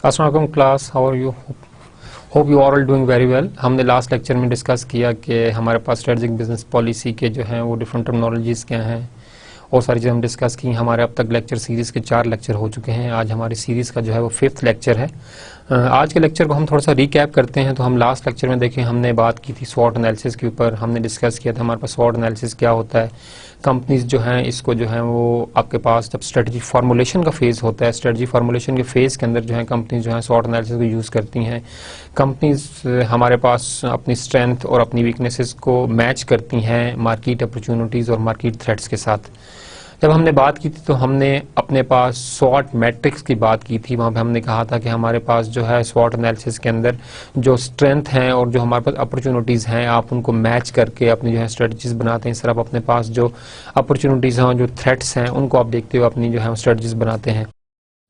अस्सलाम वालेकुम class, how are you? Hope you are all doing very well. हमने last lecture में discuss किया कि हमारे पास स्ट्रेटजिक बिजनेस पॉलिसी के जो हैं वो डिफरेंट टर्मिनोलॉजीज़ क्या हैं और सारी चीज़ें हम डिस्कस की। हमारे अब तक लेक्चर सीरीज़ के 4 लेक्चर हो चुके हैं। आज हमारी सीरीज़ का जो है वो 5th लेक्चर है। आज के लेक्चर को हम थोड़ा सा रिकैप करते हैं। तो हम लास्ट लेक्चर में देखें, हमने बात की थी स्वॉट एनालिसिस के ऊपर। हमने डिस्कस किया था हमारे पास स्वॉट एनालिसिस क्या होता है। कंपनीज जो हैं इसको जो है वो आपके पास जब स्ट्रेटजी फार्मूलेशन का फेज़ होता है, स्ट्रेटजी फार्मूलेशन के फेज़ के अंदर जो है कंपनीज जो है स्वॉट एनालिसिस को यूज़ करती हैं। कंपनीज हमारे पास अपनी स्ट्रेंथ और अपनी वीकनेसेस को मैच करती हैं मार्केट अपॉर्चुनिटीज़ और मार्केट थ्रेट्स के साथ। जब हमने बात की थी तो हमने अपने पास स्वॉट मैट्रिक्स की बात की थी। वहाँ पे हमने कहा था कि हमारे पास जो है स्वॉट एनालिसिस के अंदर जो स्ट्रेंथ हैं और जो हमारे पास अपॉर्चुनिटीज़ हैं, आप उनको मैच करके अपनी जो है स्ट्रेटजीज बनाते हैं। सिर्फ अपने पास जो अपॉर्चुनिटीज़ हैं, जो थ्रेट्स हैं, उनको आप देखते हुए अपनी जो है स्ट्रेटजीज बनाते हैं।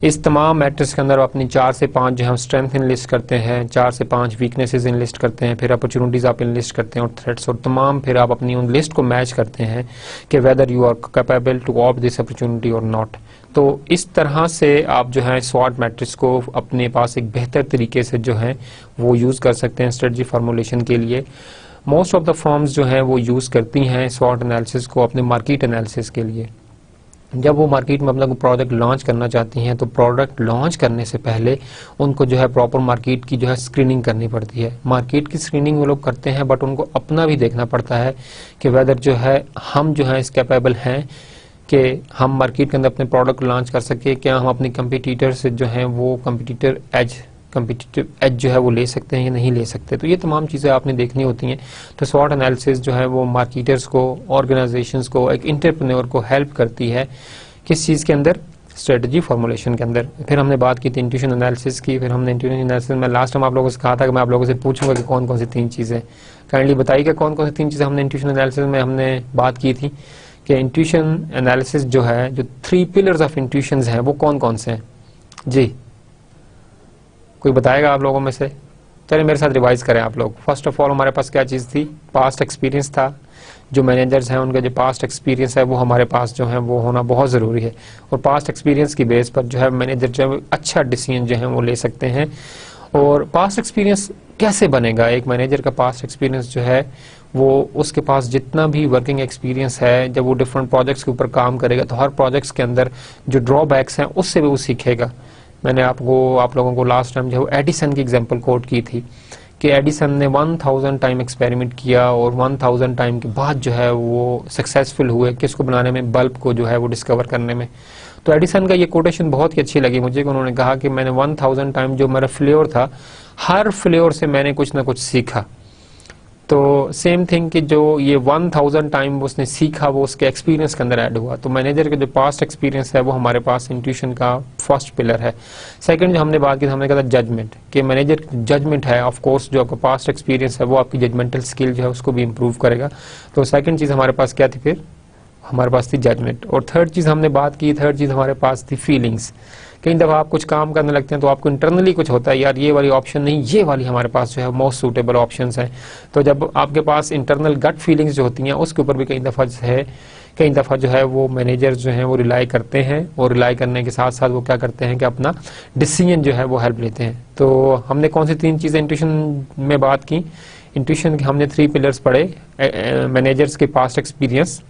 इस तमाम मैट्रिक्स के अंदर अपनी 4 से 5 जो है स्ट्रेंथ इनलिस्ट करते हैं, 4 से 5 वीकनेसेस इनलिस्ट करते हैं, फिर अपॉर्चुनिटीज़ आप इनलिस्ट करते हैं और थ्रेट्स और तमाम फिर आप अपनी उन लिस्ट को मैच करते हैं कि whether you are capable to opt this opportunity और नॉट। तो इस तरह से आप जो है स्वॉट मैट्रिक्स को अपने पास एक बेहतर तरीके से जो है वो यूज़ कर सकते हैं स्ट्रेटजी फार्मूलेशन के लिए। मोस्ट ऑफ द फर्म्स जो हैं वो यूज़ करती हैं स्वॉट एनालिसिस को अपने मार्केट एनालिसिस के लिए। जब वो मार्केट में अपना प्रोडक्ट लॉन्च करना चाहती हैं तो प्रोडक्ट लॉन्च करने से पहले उनको जो है प्रॉपर मार्केट की जो है स्क्रीनिंग करनी पड़ती है। मार्केट की स्क्रीनिंग वो लोग करते हैं, बट उनको अपना भी देखना पड़ता है कि वेदर जो है हम जो है इस कैपेबल हैं कि हम मार्केट के अंदर अपने प्रोडक्ट लॉन्च कर सके। क्या हम अपने कंपटीटर से जो है वो कंपटीटिव एज जो है वो ले सकते हैं या नहीं ले सकते। तो ये तमाम चीज़ें आपने देखनी होती हैं। तो स्वॉट एनालिसिस जो है वो मार्केटर्स को, ऑर्गेनाइजेशंस को, एक एंटरप्रेन्योर को हेल्प करती है किस चीज़ के अंदर, स्ट्रेटजी फार्मूलेशन के अंदर। फिर हमने बात की थी इंट्यूशन एनालिसिस की। फिर हमने इंट्यूशन एनालिसिस में लास्ट टाइम आप लोगों से कहा था कि मैं आप लोगों से पूछूंगा कि कौन कौन सी 3 चीज़ें, काइंडली बताइएगा कौन कौन सी 3 चीज़ें हमने इंट्यूशन एनालिसिस में हमने बात की थी कि इंट्यूशन एनालिसिस जो है, जो 3 पिलर्स ऑफ इंट्यूशंस हैं वो कौन कौन से हैं। जी कोई बताएगा आप लोगों में से? चलिए मेरे साथ रिवाइज करें आप लोग। फर्स्ट ऑफ ऑल हमारे पास क्या चीज़ थी? पास्ट एक्सपीरियंस था। जो मैनेजर्स हैं उनका जो पास्ट एक्सपीरियंस है वो हमारे पास जो है वो होना बहुत ज़रूरी है। और पास्ट एक्सपीरियंस की बेस पर जो है मैनेजर जो है अच्छा डिसीजन जो है वो ले सकते हैं। और पास्ट एक्सपीरियंस कैसे बनेगा? एक मैनेजर का पास्ट एक्सपीरियंस जो है वो उसके पास जितना भी वर्किंग एक्सपीरियंस है, जब वो डिफरेंट प्रोजेक्ट्स के ऊपर काम करेगा तो हर प्रोजेक्ट्स के अंदर जो ड्रॉबैक्स हैं उससे भी वो सीखेगा। मैंने आप लोगों को लास्ट टाइम जो है एडिसन की एग्जांपल कोट की थी कि एडिसन ने 1000 टाइम एक्सपेरिमेंट किया और 1000 टाइम के बाद जो है वो सक्सेसफुल हुए किसको बनाने में, बल्ब को जो है वो डिस्कवर करने में। तो एडिसन का ये कोटेशन बहुत ही अच्छी लगी मुझे कि उन्होंने कहा कि मैंने 1000 टाइम जो मेरा फ्लेवर था, हर फ्लेवर से मैंने कुछ ना कुछ सीखा। तो सेम थिंग कि जो ये 1000 टाइम उसने सीखा वो उसके एक्सपीरियंस के अंदर ऐड हुआ। तो मैनेजर का जो पास्ट एक्सपीरियंस है वो हमारे पास इंट्यूशन का फर्स्ट पिलर है। सेकंड जो हमने बात की, हमने कहा था जजमेंट, कि मैनेजर जजमेंट है। ऑफ कोर्स जो आपका पास्ट एक्सपीरियंस है वो आपकी जजमेंटल स्किल जो है उसको भी इम्प्रूव करेगा। तो सेकंड चीज़ हमारे पास क्या थी? फिर हमारे पास थी जजमेंट। और थर्ड चीज़ हमने बात की, थर्ड चीज़ हमारे पास थी फीलिंग्स। कई दफ़ा आप कुछ काम करने लगते हैं तो आपको इंटरनली कुछ होता है, यार ये वाली ऑप्शन नहीं, ये वाली हमारे पास जो है मोस्ट सूटेबल ऑप्शंस हैं। तो जब आपके पास इंटरनल गट फीलिंग्स जो होती हैं उसके ऊपर भी कई दफ़ा जो है वो मैनेजर जो हैं वो रिलाई करते हैं। और रिलाई करने के साथ साथ वो क्या करते हैं कि अपना डिसीजन जो है वो हेल्प लेते हैं। तो हमने कौन सी 3 चीज़ें इंट्यूशन में बात की? इंट्यूशन के हमने 3 पिलर्स पढ़े, मैनेजर्स के पास्ट एक्सपीरियंस,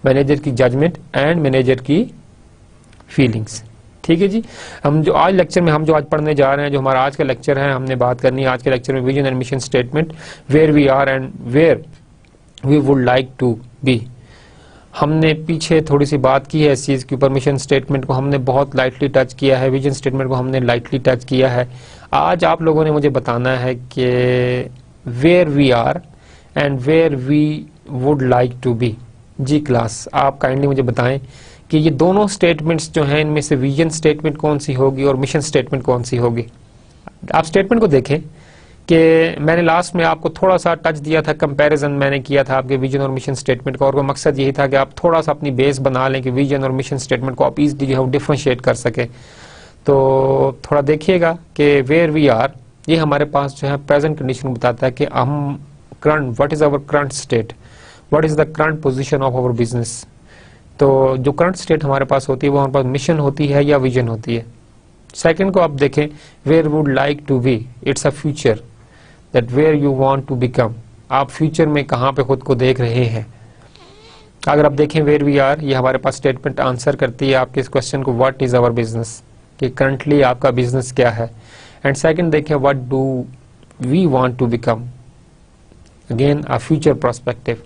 मैनेजर की जजमेंट एंड मैनेजर की फीलिंग्स। ठीक है जी। हम जो आज लेक्चर में हम जो आज पढ़ने जा रहे हैं, जो हमारा आज का लेक्चर है, हमने बात करनी है आज के लेक्चर में vision and mission statement, where we are and where we would like to be. हमने पीछे थोड़ी सी बात की है इस चीज़ के ऊपर। मिशन स्टेटमेंट को हमने बहुत लाइटली टच किया है, विजन स्टेटमेंट को हमने लाइटली टच किया है। आज आप लोगों ने मुझे बताना है कि where we are and where we would like to be. जी क्लास, आप काइंडली मुझे बताएं कि ये दोनों स्टेटमेंट्स जो हैं इनमें से विजन स्टेटमेंट कौन सी होगी और मिशन स्टेटमेंट कौन सी होगी। आप स्टेटमेंट को देखें कि मैंने लास्ट में आपको थोड़ा सा टच दिया था, कंपैरिजन मैंने किया था आपके विजन और मिशन स्टेटमेंट का। और वो मकसद यही था कि आप थोड़ा सा अपनी बेस बना लें कि विजन और मिशन स्टेटमेंट को आप इजीली जो है डिफरेंशिएट कर सके। तो थोड़ा देखिएगा कि वेयर वी आर, ये हमारे पास जो है प्रेजेंट कंडीशन बताता है कि हम current, what is our current state, what is the current position of our business. तो जो करंट स्टेट हमारे पास होती है वो हमारे पास मिशन होती है या विजन होती है? सेकंड को आप देखें, where would like to be, it's a future, that where you want to become, आप फ्यूचर में कहां पे खुद को देख रहे हैं। अगर आप देखें वेयर वी आर, ये हमारे पास स्टेटमेंट आंसर करती है आपके इस क्वेश्चन को, व्हाट इज आवर बिजनेस, कि करंटली आपका बिजनेस क्या है। एंड सेकंड देखें, what do we want to become, again a future perspective.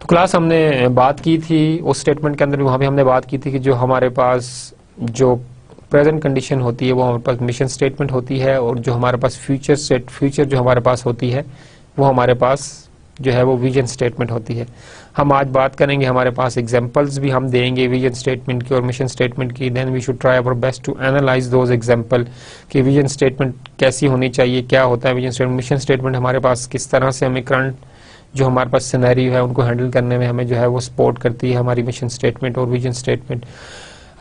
तो क्लास हमने बात की थी उस स्टेटमेंट के अंदर, वहां पे हमने बात की थी कि जो हमारे पास जो प्रेजेंट कंडीशन होती है वो हमारे पास मिशन स्टेटमेंट होती है, और जो हमारे पास फ्यूचर जो हमारे पास होती है वो हमारे पास जो है वो विजन स्टेटमेंट होती है। हम आज बात करेंगे, हमारे पास एग्जांपल्स भी हम देंगे विजन स्टेटमेंट की और मिशन स्टेटमेंट की। Then we should try our best to analyse those example कि विजन स्टेटमेंट कैसी होनी चाहिए, क्या होता है विजन स्टेटमेंट, मिशन स्टेटमेंट हमारे पास किस तरह से हमें करंट जो हमारे पास सिनेरियो है उनको हैंडल करने में हमें जो है वो सपोर्ट करती है हमारी मिशन स्टेटमेंट और विजन स्टेटमेंट।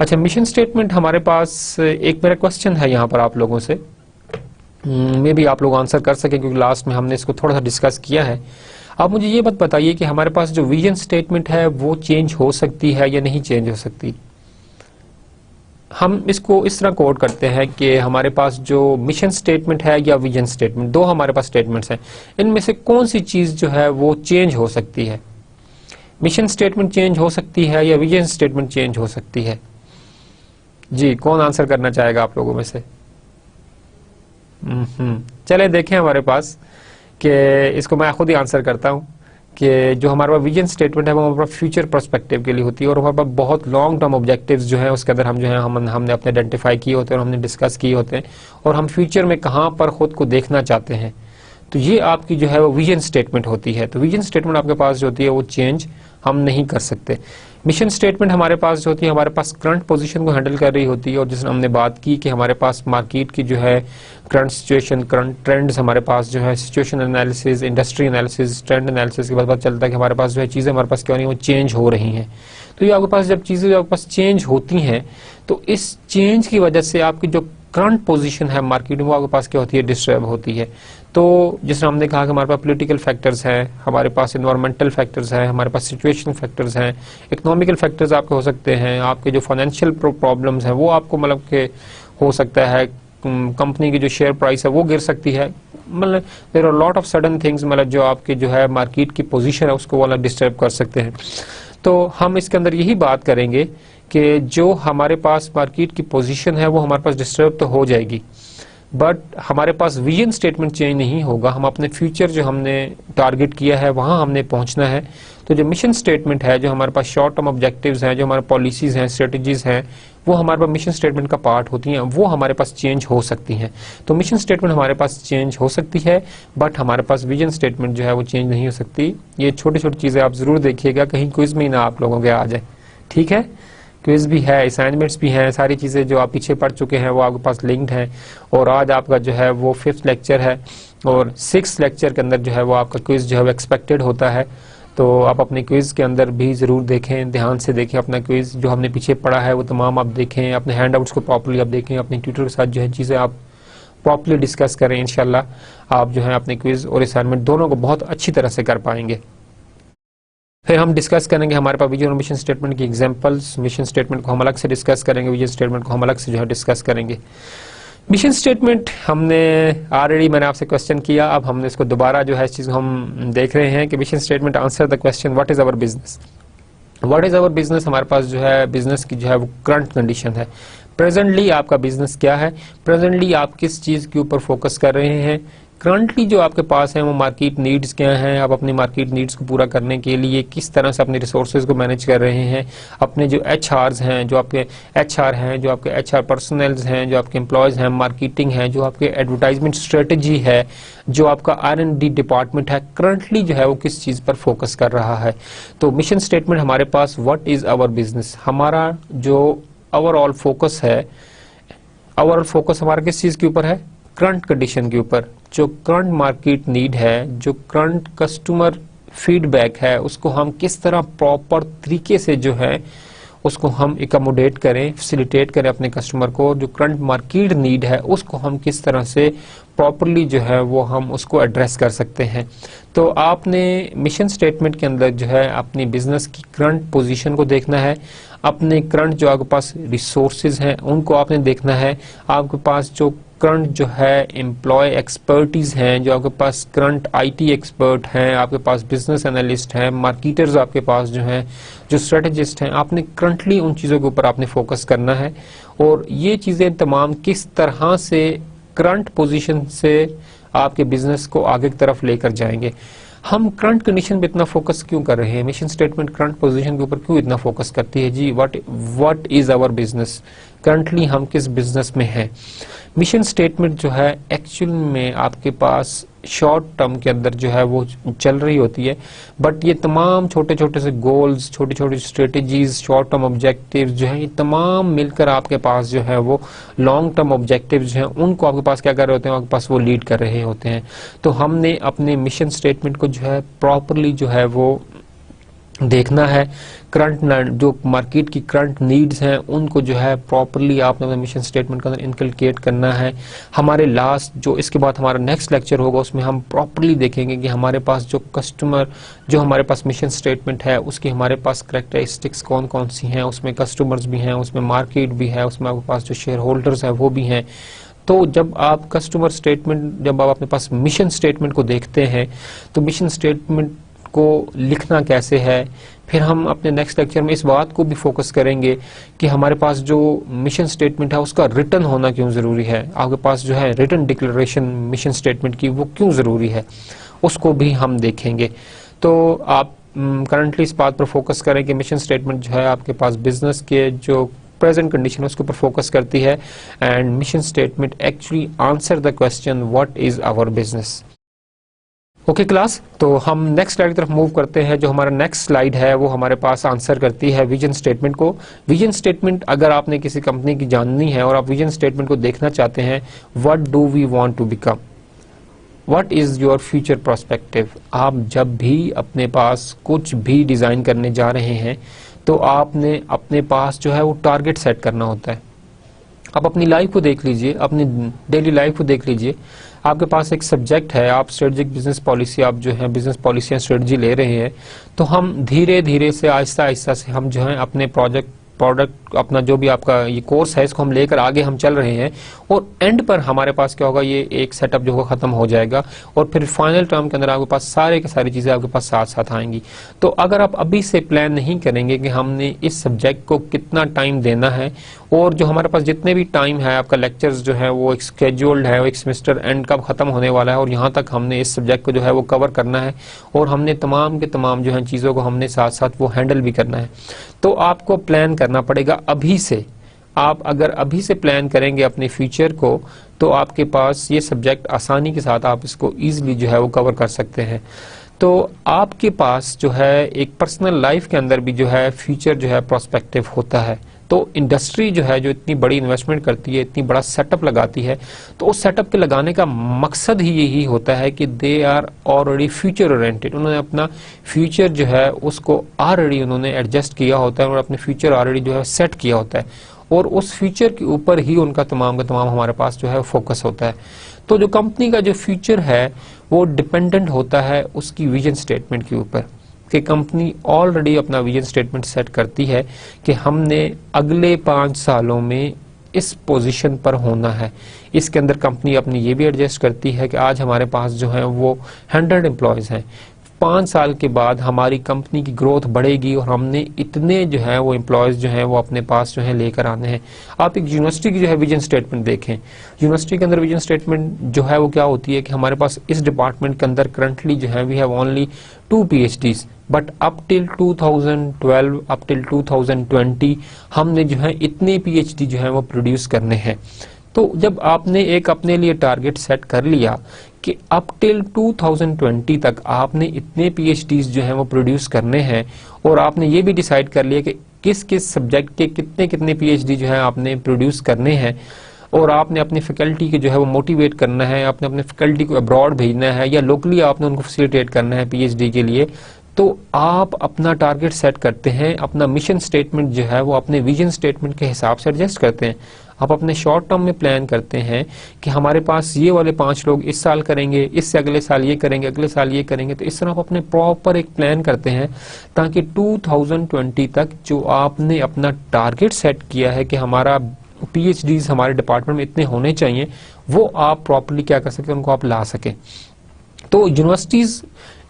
अच्छा, मिशन स्टेटमेंट हमारे पास एक मेरा क्वेश्चन है यहाँ पर आप लोगों से, मे भी आप लोग आंसर कर सकें क्योंकि लास्ट में हमने इसको थोड़ा सा डिस्कस किया है। आप मुझे ये बात बताइए कि हमारे पास जो विजन स्टेटमेंट है वो चेंज हो सकती है या नहीं चेंज हो सकती। हम इसको इस तरह कोड करते हैं कि हमारे पास जो मिशन स्टेटमेंट है या विजन स्टेटमेंट, दो हमारे पास स्टेटमेंट्स हैं, इनमें से कौन सी चीज जो है वो चेंज हो सकती है। मिशन स्टेटमेंट चेंज हो सकती है या विजन स्टेटमेंट चेंज हो सकती है। जी, कौन आंसर करना चाहेगा आप लोगों में से। चले देखें हमारे पास कि इसको मैं खुद ही आंसर करता हूं कि जो हमारे पास विजन स्टेटमेंट है वो हमारे पास फ्यूचर पर्सपेक्टिव के लिए होती है, और हमारे पास बहुत लॉन्ग टर्म ऑब्जेक्टिव्स जो है उसके अंदर हम जो है हमने अपने आइडेंटिफाई किए होते हैं और हमने डिस्कस किए होते हैं, और हम फ्यूचर में कहां पर खुद को देखना चाहते हैं। तो ये आपकी जो है वो विजन स्टेटमेंट होती है। तो विजन स्टेटमेंट आपके पास जो होती है वो चेंज हम नहीं कर सकते। मिशन स्टेटमेंट हमारे पास जो होती है हमारे पास करंट पोजीशन को हैंडल कर रही होती है, और जिसमें हमने बात की कि हमारे पास मार्केट की जो है करंट सिचुएशन, करंट ट्रेंड्स, हमारे पास जो है situation analysis, industry analysis, trend analysis के बाद पता चलता है कि हमारे पास जो है चीजें हमारे पास क्या हो रही है वो चेंज हो रही हैं। तो ये आपके पास जब चीजें आपके पास चेंज होती हैं तो इस चेंज की वजह से आपकी जो करंट पोजीशन है मार्केट में वो आपके पास क्या होती है, डिस्टर्ब होती है। तो जिसमें हमने कहा कि हमारे पास पॉलिटिकल फैक्टर्स हैं, हमारे पास एनवायरमेंटल फैक्टर्स हैं, हमारे पास सिचुएशन फैक्टर्स हैं, इकोनॉमिकल फैक्टर्स आपके हो सकते हैं, आपके जो फाइनेंशियल प्रॉब्लम्स हैं वो आपको मतलब के हो सकता है, कंपनी की जो शेयर प्राइस है वो गिर सकती है, मतलब there are lot of sudden things, मतलब जो आपके जो है मार्केट की पोजीशन है उसको वाला डिस्टर्ब कर सकते हैं। तो हम इसके अंदर यही बात करेंगे कि जो हमारे पास मार्केट की पोजीशन है वो हमारे पास डिस्टर्ब तो हो जाएगी, बट हमारे पास विजन स्टेटमेंट चेंज नहीं होगा। हम अपने फ्यूचर जो हमने टारगेट किया है वहां हमने पहुंचना है। तो जो मिशन स्टेटमेंट है, जो हमारे पास शॉर्ट टर्म ऑब्जेक्टिव्स हैं, जो हमारे पॉलिसीज हैं, स्ट्रेटजीज हैं, वो हमारे पास मिशन स्टेटमेंट का पार्ट होती हैं, वो हमारे पास चेंज हो सकती हैं। तो मिशन स्टेटमेंट हमारे पास चेंज हो सकती है, बट हमारे पास विजन स्टेटमेंट जो है वो चेंज नहीं हो सकती। ये छोटी छोटी चीजें आप जरूर देखिएगा, कहीं क्विज में ही ना आप लोगों के आ जाए, ठीक है। क्विज भी है, असाइनमेंट्स भी हैं, सारी चीज़ें जो आप पीछे पढ़ चुके हैं वो आपके पास लिंक्ड हैं। और आज आपका जो है वो 5th लेक्चर है, और 6th लेक्चर के अंदर जो है वो आपका क्विज जो है वो एक्सपेक्टेड होता है। तो आप अपने क्विज के अंदर भी ज़रूर देखें, ध्यान से देखें अपना क्विज, जो हमने पीछे पढ़ा है वो तमाम आप देखें, अपने हैंड आउट्स को प्रॉपर्ली आप देखें, अपने ट्यूटर के साथ जो है चीज़ें आप प्रॉपर्ली डिस्कस करें। इंशाल्लाह आप जो है अपने क्विज और असाइनमेंट दोनों को बहुत अच्छी तरह से कर पाएंगे। फिर हम डिस्कस करेंगे हमारे पास विजन और मिशन स्टेटमेंट की एग्जांपल्स। मिशन स्टेटमेंट को हम अलग से डिस्कस करेंगे, विजन स्टेटमेंट को हम अलग से जो है डिस्कस करेंगे। मिशन स्टेटमेंट हमने ऑलरेडी, मैंने आपसे क्वेश्चन किया, अब हमने इसको दोबारा जो है इस चीज को हम देख रहे हैं कि mission statement answer the question what is our business. What is our business, हमारे पास जो है बिजनेस की जो है वो करंट कंडीशन है। प्रेजेंटली आपका बिजनेस क्या है, प्रेजेंटली आप किस चीज के ऊपर फोकस कर रहे हैं, करंटली जो आपके पास है वो मार्केट नीड्स क्या हैं, आप अपनी मार्केट नीड्स को पूरा करने के लिए किस तरह से अपने रिसोर्सेज को मैनेज कर रहे हैं, अपने जो एचआरस हैं, जो आपके एचआर हैं, जो आपके एचआर पर्सनल्स हैं, जो आपके एम्प्लॉयज हैं, मार्केटिंग है, जो आपके एडवर्टाइजमेंट स्ट्रेटजी है, जो आपका R&D डिपार्टमेंट है, करंटली जो है वो किस चीज पर फोकस कर रहा है। तो मिशन स्टेटमेंट हमारे पास व्हाट इज आवर बिजनेस, हमारा जो ओवरऑल फोकस है, ओवरऑल फोकस हमारा किस चीज के ऊपर है, करंट कंडीशन के ऊपर। जो करंट मार्केट नीड है, जो करंट कस्टमर फीडबैक है, उसको हम किस तरह प्रॉपर तरीके से जो है उसको हम एकमोडेट करें, फैसिलिटेट करें अपने कस्टमर को। जो करंट मार्केट नीड है उसको हम किस तरह से प्रॉपरली जो है वो हम उसको एड्रेस कर सकते हैं। तो आपने मिशन स्टेटमेंट के अंदर जो है अपनी बिजनेस की करंट पोजीशन को देखना है, अपने करंट जो आपके पास रिसोर्सेज हैं उनको आपने देखना है, आपके पास जो करंट जो है एम्प्लॉय एक्सपर्टीज हैं, जो आपके पास करंट आईटी एक्सपर्ट हैं, आपके पास बिजनेस एनालिस्ट हैं, मार्केटर्स आपके पास जो हैं, जो स्ट्रेटेजिस्ट हैं, आपने करंटली उन चीज़ों के ऊपर आपने फोकस करना है। और ये चीज़ें तमाम किस तरह से करंट पोजीशन से आपके बिजनेस को आगे की तरफ लेकर जाएंगे। हम करंट कंडीशन पे इतना फोकस क्यों कर रहे हैं, मिशन स्टेटमेंट करंट पोजीशन के ऊपर क्यों इतना फोकस करती है जी, what is our business, currently हम किस बिजनेस में हैं। मिशन स्टेटमेंट जो है एक्चुअल में आपके पास शॉर्ट टर्म के अंदर जो है वो चल रही होती है, बट ये तमाम छोटे छोटे से गोल्स, छोटी छोटी स्ट्रेटेजीज, शॉर्ट टर्म ऑब्जेक्टिव जो है, ये तमाम मिलकर आपके पास जो है वो लॉन्ग टर्म ऑब्जेक्टिव जो है उनको आपके पास क्या कर रहे होते हैं, आपके पास वो लीड कर रहे होते हैं। तो हमने अपने मिशन स्टेटमेंट को जो है प्रॉपरली जो है वो देखना है, करंट जो मार्केट की करंट नीड्स हैं उनको जो है प्रॉपरली आपने अपने मिशन स्टेटमेंट के अंदर इनकलकेट करना है। हमारे लास्ट जो इसके बाद हमारा नेक्स्ट लेक्चर होगा उसमें हम प्रॉपरली देखेंगे कि हमारे पास जो कस्टमर, जो हमारे पास मिशन स्टेटमेंट है उसकी हमारे पास करेक्टरिस्टिक्स कौन कौन सी हैं, उसमें कस्टमर्स भी हैं, उसमें मार्केट भी है, उसमें आपके पास जो शेयर होल्डर्स हैं वो भी हैं। तो जब आप कस्टमर स्टेटमेंट, जब आप अपने पास मिशन स्टेटमेंट को देखते हैं तो मिशन स्टेटमेंट को लिखना कैसे है, फिर हम अपने नेक्स्ट लेक्चर में इस बात को भी फोकस करेंगे कि हमारे पास जो मिशन स्टेटमेंट है उसका रिटन होना क्यों जरूरी है, आपके पास जो है रिटन डिक्लेरेशन मिशन स्टेटमेंट की वो क्यों जरूरी है, उसको भी हम देखेंगे। तो आप करंटली इस बात पर फोकस करें कि मिशन स्टेटमेंट जो है आपके पास बिजनेस के जो प्रेजेंट कंडीशन है उसके ऊपर फोकस करती है, and mission statement actually answer the question what is our business. Okay class, तो हम नेक्स्ट स्लाइड की तरफ मूव करते हैं। जो हमारा नेक्स्ट स्लाइड है वो हमारे पास आंसर करती है विजन स्टेटमेंट को। विजन स्टेटमेंट अगर आपने किसी कंपनी की जाननी है और आप विजन स्टेटमेंट को देखना चाहते हैं, what do we want to become, what is your future prospective. आप जब भी अपने पास कुछ भी डिजाइन करने जा रहे हैं तो आपने अपने पास जो है वो टारगेट सेट करना होता है। आप अपनी लाइफ को देख लीजिए, अपनी डेली लाइफ को देख लीजिए, आपके पास एक सब्जेक्ट है, आप स्ट्रेटेजिक बिजनेस पॉलिसी, आप जो है बिजनेस पॉलिसी या स्ट्रेटजी ले रहे हैं, तो हम धीरे धीरे से आहिस्ता आहिस्ता से हम जो है अपने प्रोडक्ट अपना जो भी आपका ये कोर्स है इसको हम लेकर आगे हम चल रहे हैं, और एंड पर हमारे पास क्या होगा, ये एक सेटअप जो होगा खत्म हो जाएगा और फिर फाइनल टर्म के अंदर आपके पास सारे की सारी चीजें आपके पास साथ साथ आएंगी। तो अगर आप अभी से प्लान नहीं करेंगे कि हमने इस सब्जेक्ट को कितना टाइम देना है, और जो हमारे पास जितने भी टाइम है आपका लेक्चर्स जो है वो एक स्केड्यूल्ड है, एक सेमेस्टर एंड कब खत्म होने वाला है और यहाँ तक हमने इस सब्जेक्ट को जो है वो कवर करना है, और हमने तमाम के तमाम जो है चीज़ों को हमने साथ साथ वो हैंडल भी करना है। तो आपको प्लान करना पड़ेगा अभी से। आप अगर अभी से प्लान करेंगे अपने फ्यूचर को तो आपके पास ये सब्जेक्ट आसानी के साथ आप इसको ईजिली जो है वो कवर कर सकते हैं। तो आपके पास जो है एक पर्सनल लाइफ के अंदर भी जो है फ्यूचर जो है प्रोस्पेक्टिव होता है। तो इंडस्ट्री जो है जो इतनी बड़ी इन्वेस्टमेंट करती है, इतनी बड़ा सेटअप लगाती है, तो उस सेटअप के लगाने का मकसद ही यही होता है कि they are already future oriented. उन्होंने अपना फ्यूचर जो है उसको ऑलरेडी उन्होंने एडजस्ट किया होता है और अपने फ्यूचर ऑलरेडी जो है सेट किया होता है, और उस फ्यूचर के ऊपर ही उनका तमाम का तमाम हमारे पास जो है फोकस होता है। तो जो कंपनी का जो फ्यूचर है वो डिपेंडेंट होता है उसकी विजन स्टेटमेंट के ऊपर, कि कंपनी ऑलरेडी अपना विजन स्टेटमेंट सेट करती है कि हमने अगले 5 सालों में इस पोजीशन पर होना है। इसके अंदर कंपनी अपनी ये भी एडजस्ट करती है कि आज हमारे पास जो है वो 100 एम्प्लॉयज हैं, 5 साल के बाद हमारी कंपनी की ग्रोथ बढ़ेगी और हमने इतने जो है वो एम्प्लॉयज जो है वो अपने पास जो है लेकर आने हैं। आप एक यूनिवर्सिटी की जो है विजन स्टेटमेंट देखें, यूनिवर्सिटी के अंदर विजन स्टेटमेंट जो है वो क्या होती है कि हमारे पास इस डिपार्टमेंट के अंदर करंटली जो है we have only 2 PhDs, but up till 2012 up till 2020 हमने जो है इतने PhD जो है वो प्रोड्यूस करने हैं। तो जब आपने एक अपने लिए टारगेट सेट कर लिया कि अप टिल 2020 तक आपने इतने PhDs जो हैं वो प्रोड्यूस करने हैं, और आपने ये भी डिसाइड कर लिया कि किस किस सब्जेक्ट के कितने कितने PhD जो है आपने प्रोड्यूस करने हैं, और आपने अपनी फैकल्टी के जो है वो मोटिवेट करना है, आपने अपने फैकल्टी को अब्रॉड भेजना है या लोकली आपने उनको फैसिलिटेट करना है PhD के लिए, तो आप अपना टारगेट सेट करते हैं, अपना मिशन स्टेटमेंट जो है वो अपने विजन स्टेटमेंट के हिसाब से एडजस्ट करते हैं। आप अपने शॉर्ट टर्म में प्लान करते हैं कि हमारे पास ये वाले 5 लोग इस साल करेंगे, इससे अगले साल ये करेंगे, अगले साल ये करेंगे, तो इस तरह आप अपने प्रॉपर एक प्लान करते हैं ताकि 2020 तक जो आपने अपना टारगेट सेट किया है कि हमारा PhDs हमारे डिपार्टमेंट में इतने होने चाहिए, वो आप प्रॉपर्ली क्या कर सकें, उनको आप ला सकें। तो यूनिवर्सिटीज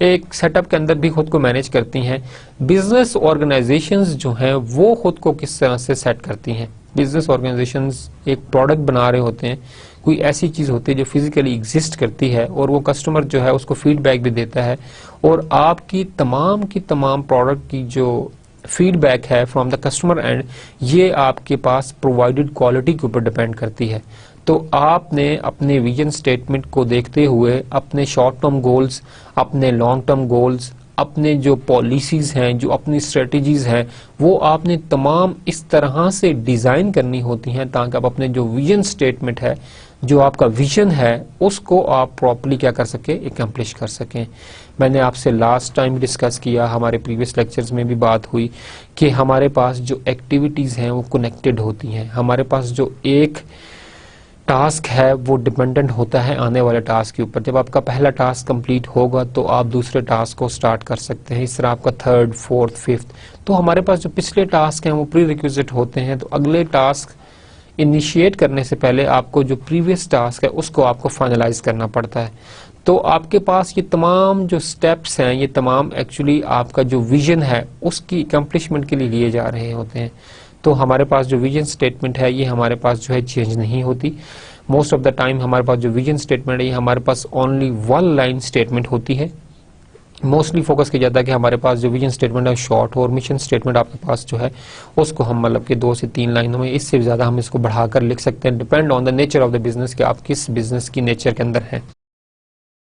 एक सेटअप के अंदर भी खुद को मैनेज करती हैं। बिजनेस ऑर्गेनाइजेशंस जो हैं वो खुद को किस तरह से सेट करती हैं। बिजनेस ऑर्गेनाइजेशंस एक प्रोडक्ट बना रहे होते हैं, कोई ऐसी चीज होती है जो फिजिकली एग्जिस्ट करती है और वो कस्टमर जो है उसको फीडबैक भी देता है, और आपकी तमाम प्रोडक्ट की जो फीडबैक है फ्रॉम द कस्टमर एंड, ये आपके पास प्रोवाइडेड क्वालिटी के ऊपर डिपेंड करती है। तो आपने अपने विजन स्टेटमेंट को देखते हुए अपने शॉर्ट टर्म गोल्स, अपने लॉन्ग टर्म गोल्स, अपने जो पॉलिसीज हैं, जो अपनी स्ट्रेटजीज हैं, वो आपने तमाम इस तरह से डिजाइन करनी होती हैं ताकि आप अपने जो विजन स्टेटमेंट है, जो आपका विजन है, उसको आप प्रॉपर्ली क्या कर सके, एकम्प्लिश कर सकें। मैंने आपसे लास्ट टाइम डिस्कस किया, हमारे प्रीवियस लेक्चर्स में भी बात हुई कि हमारे पास जो एक्टिविटीज हैं वो कनेक्टेड होती हैं। हमारे पास जो एक टास्क है वो डिपेंडेंट होता है आने वाले टास्क के ऊपर। जब आपका पहला टास्क कंप्लीट होगा तो आप दूसरे टास्क को स्टार्ट कर सकते हैं, इस तरह आपका थर्ड, फोर्थ, फिफ्थ। तो हमारे पास जो पिछले टास्क हैं वो प्री रिक्विजिट होते हैं, तो अगले टास्क इनिशिएट करने से पहले आपको जो प्रीवियस टास्क है उसको आपको फाइनलाइज करना पड़ता है। तो आपके पास ये तमाम जो स्टेप्स हैं, ये तमाम एक्चुअली आपका जो विजन है उसकी अकम्प्लिशमेंट के लिए लिए जा रहे होते हैं। तो हमारे पास जो विजन स्टेटमेंट है ये हमारे पास जो है चेंज नहीं होती। मोस्ट ऑफ द टाइम हमारे पास जो विजन स्टेटमेंट है ये हमारे पास ओनली 1 लाइन स्टेटमेंट होती है। मोस्टली फोकस किया जाता है कि हमारे पास जो विजन स्टेटमेंट है शॉर्ट हो, और मिशन स्टेटमेंट आपके पास जो है उसको हम मतलब कि 2 से 3 लाइनों में, इससे भी ज्यादा हम इसको बढ़ाकर लिख सकते हैं, depend on the nature of the business कि आप किस बिजनेस की नेचर के अंदर हैं।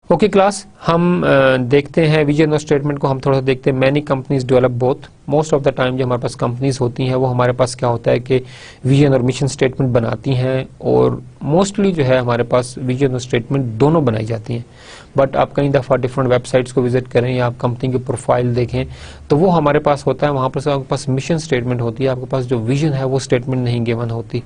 ओके क्लास, हम देखते हैं विजन और स्टेटमेंट को हम थोड़ा सा देखते हैं। Many companies develop both. Most of the time जो हमारे पास कंपनीज होती हैं वो हमारे पास क्या होता है कि विजन और मिशन स्टेटमेंट बनाती हैं, और मोस्टली जो है हमारे पास विजन और स्टेटमेंट दोनों बनाई जाती हैं। बट आप कई दफ़ा डिफरेंट वेबसाइट्स को विजिट करें या आप कंपनी की प्रोफाइल देखें तो वो हमारे पास होता है, वहाँ पर आपके पास मिशन स्टेटमेंट होती है, आपके पास जो विजन है वो स्टेटमेंट नहीं गिवन होती।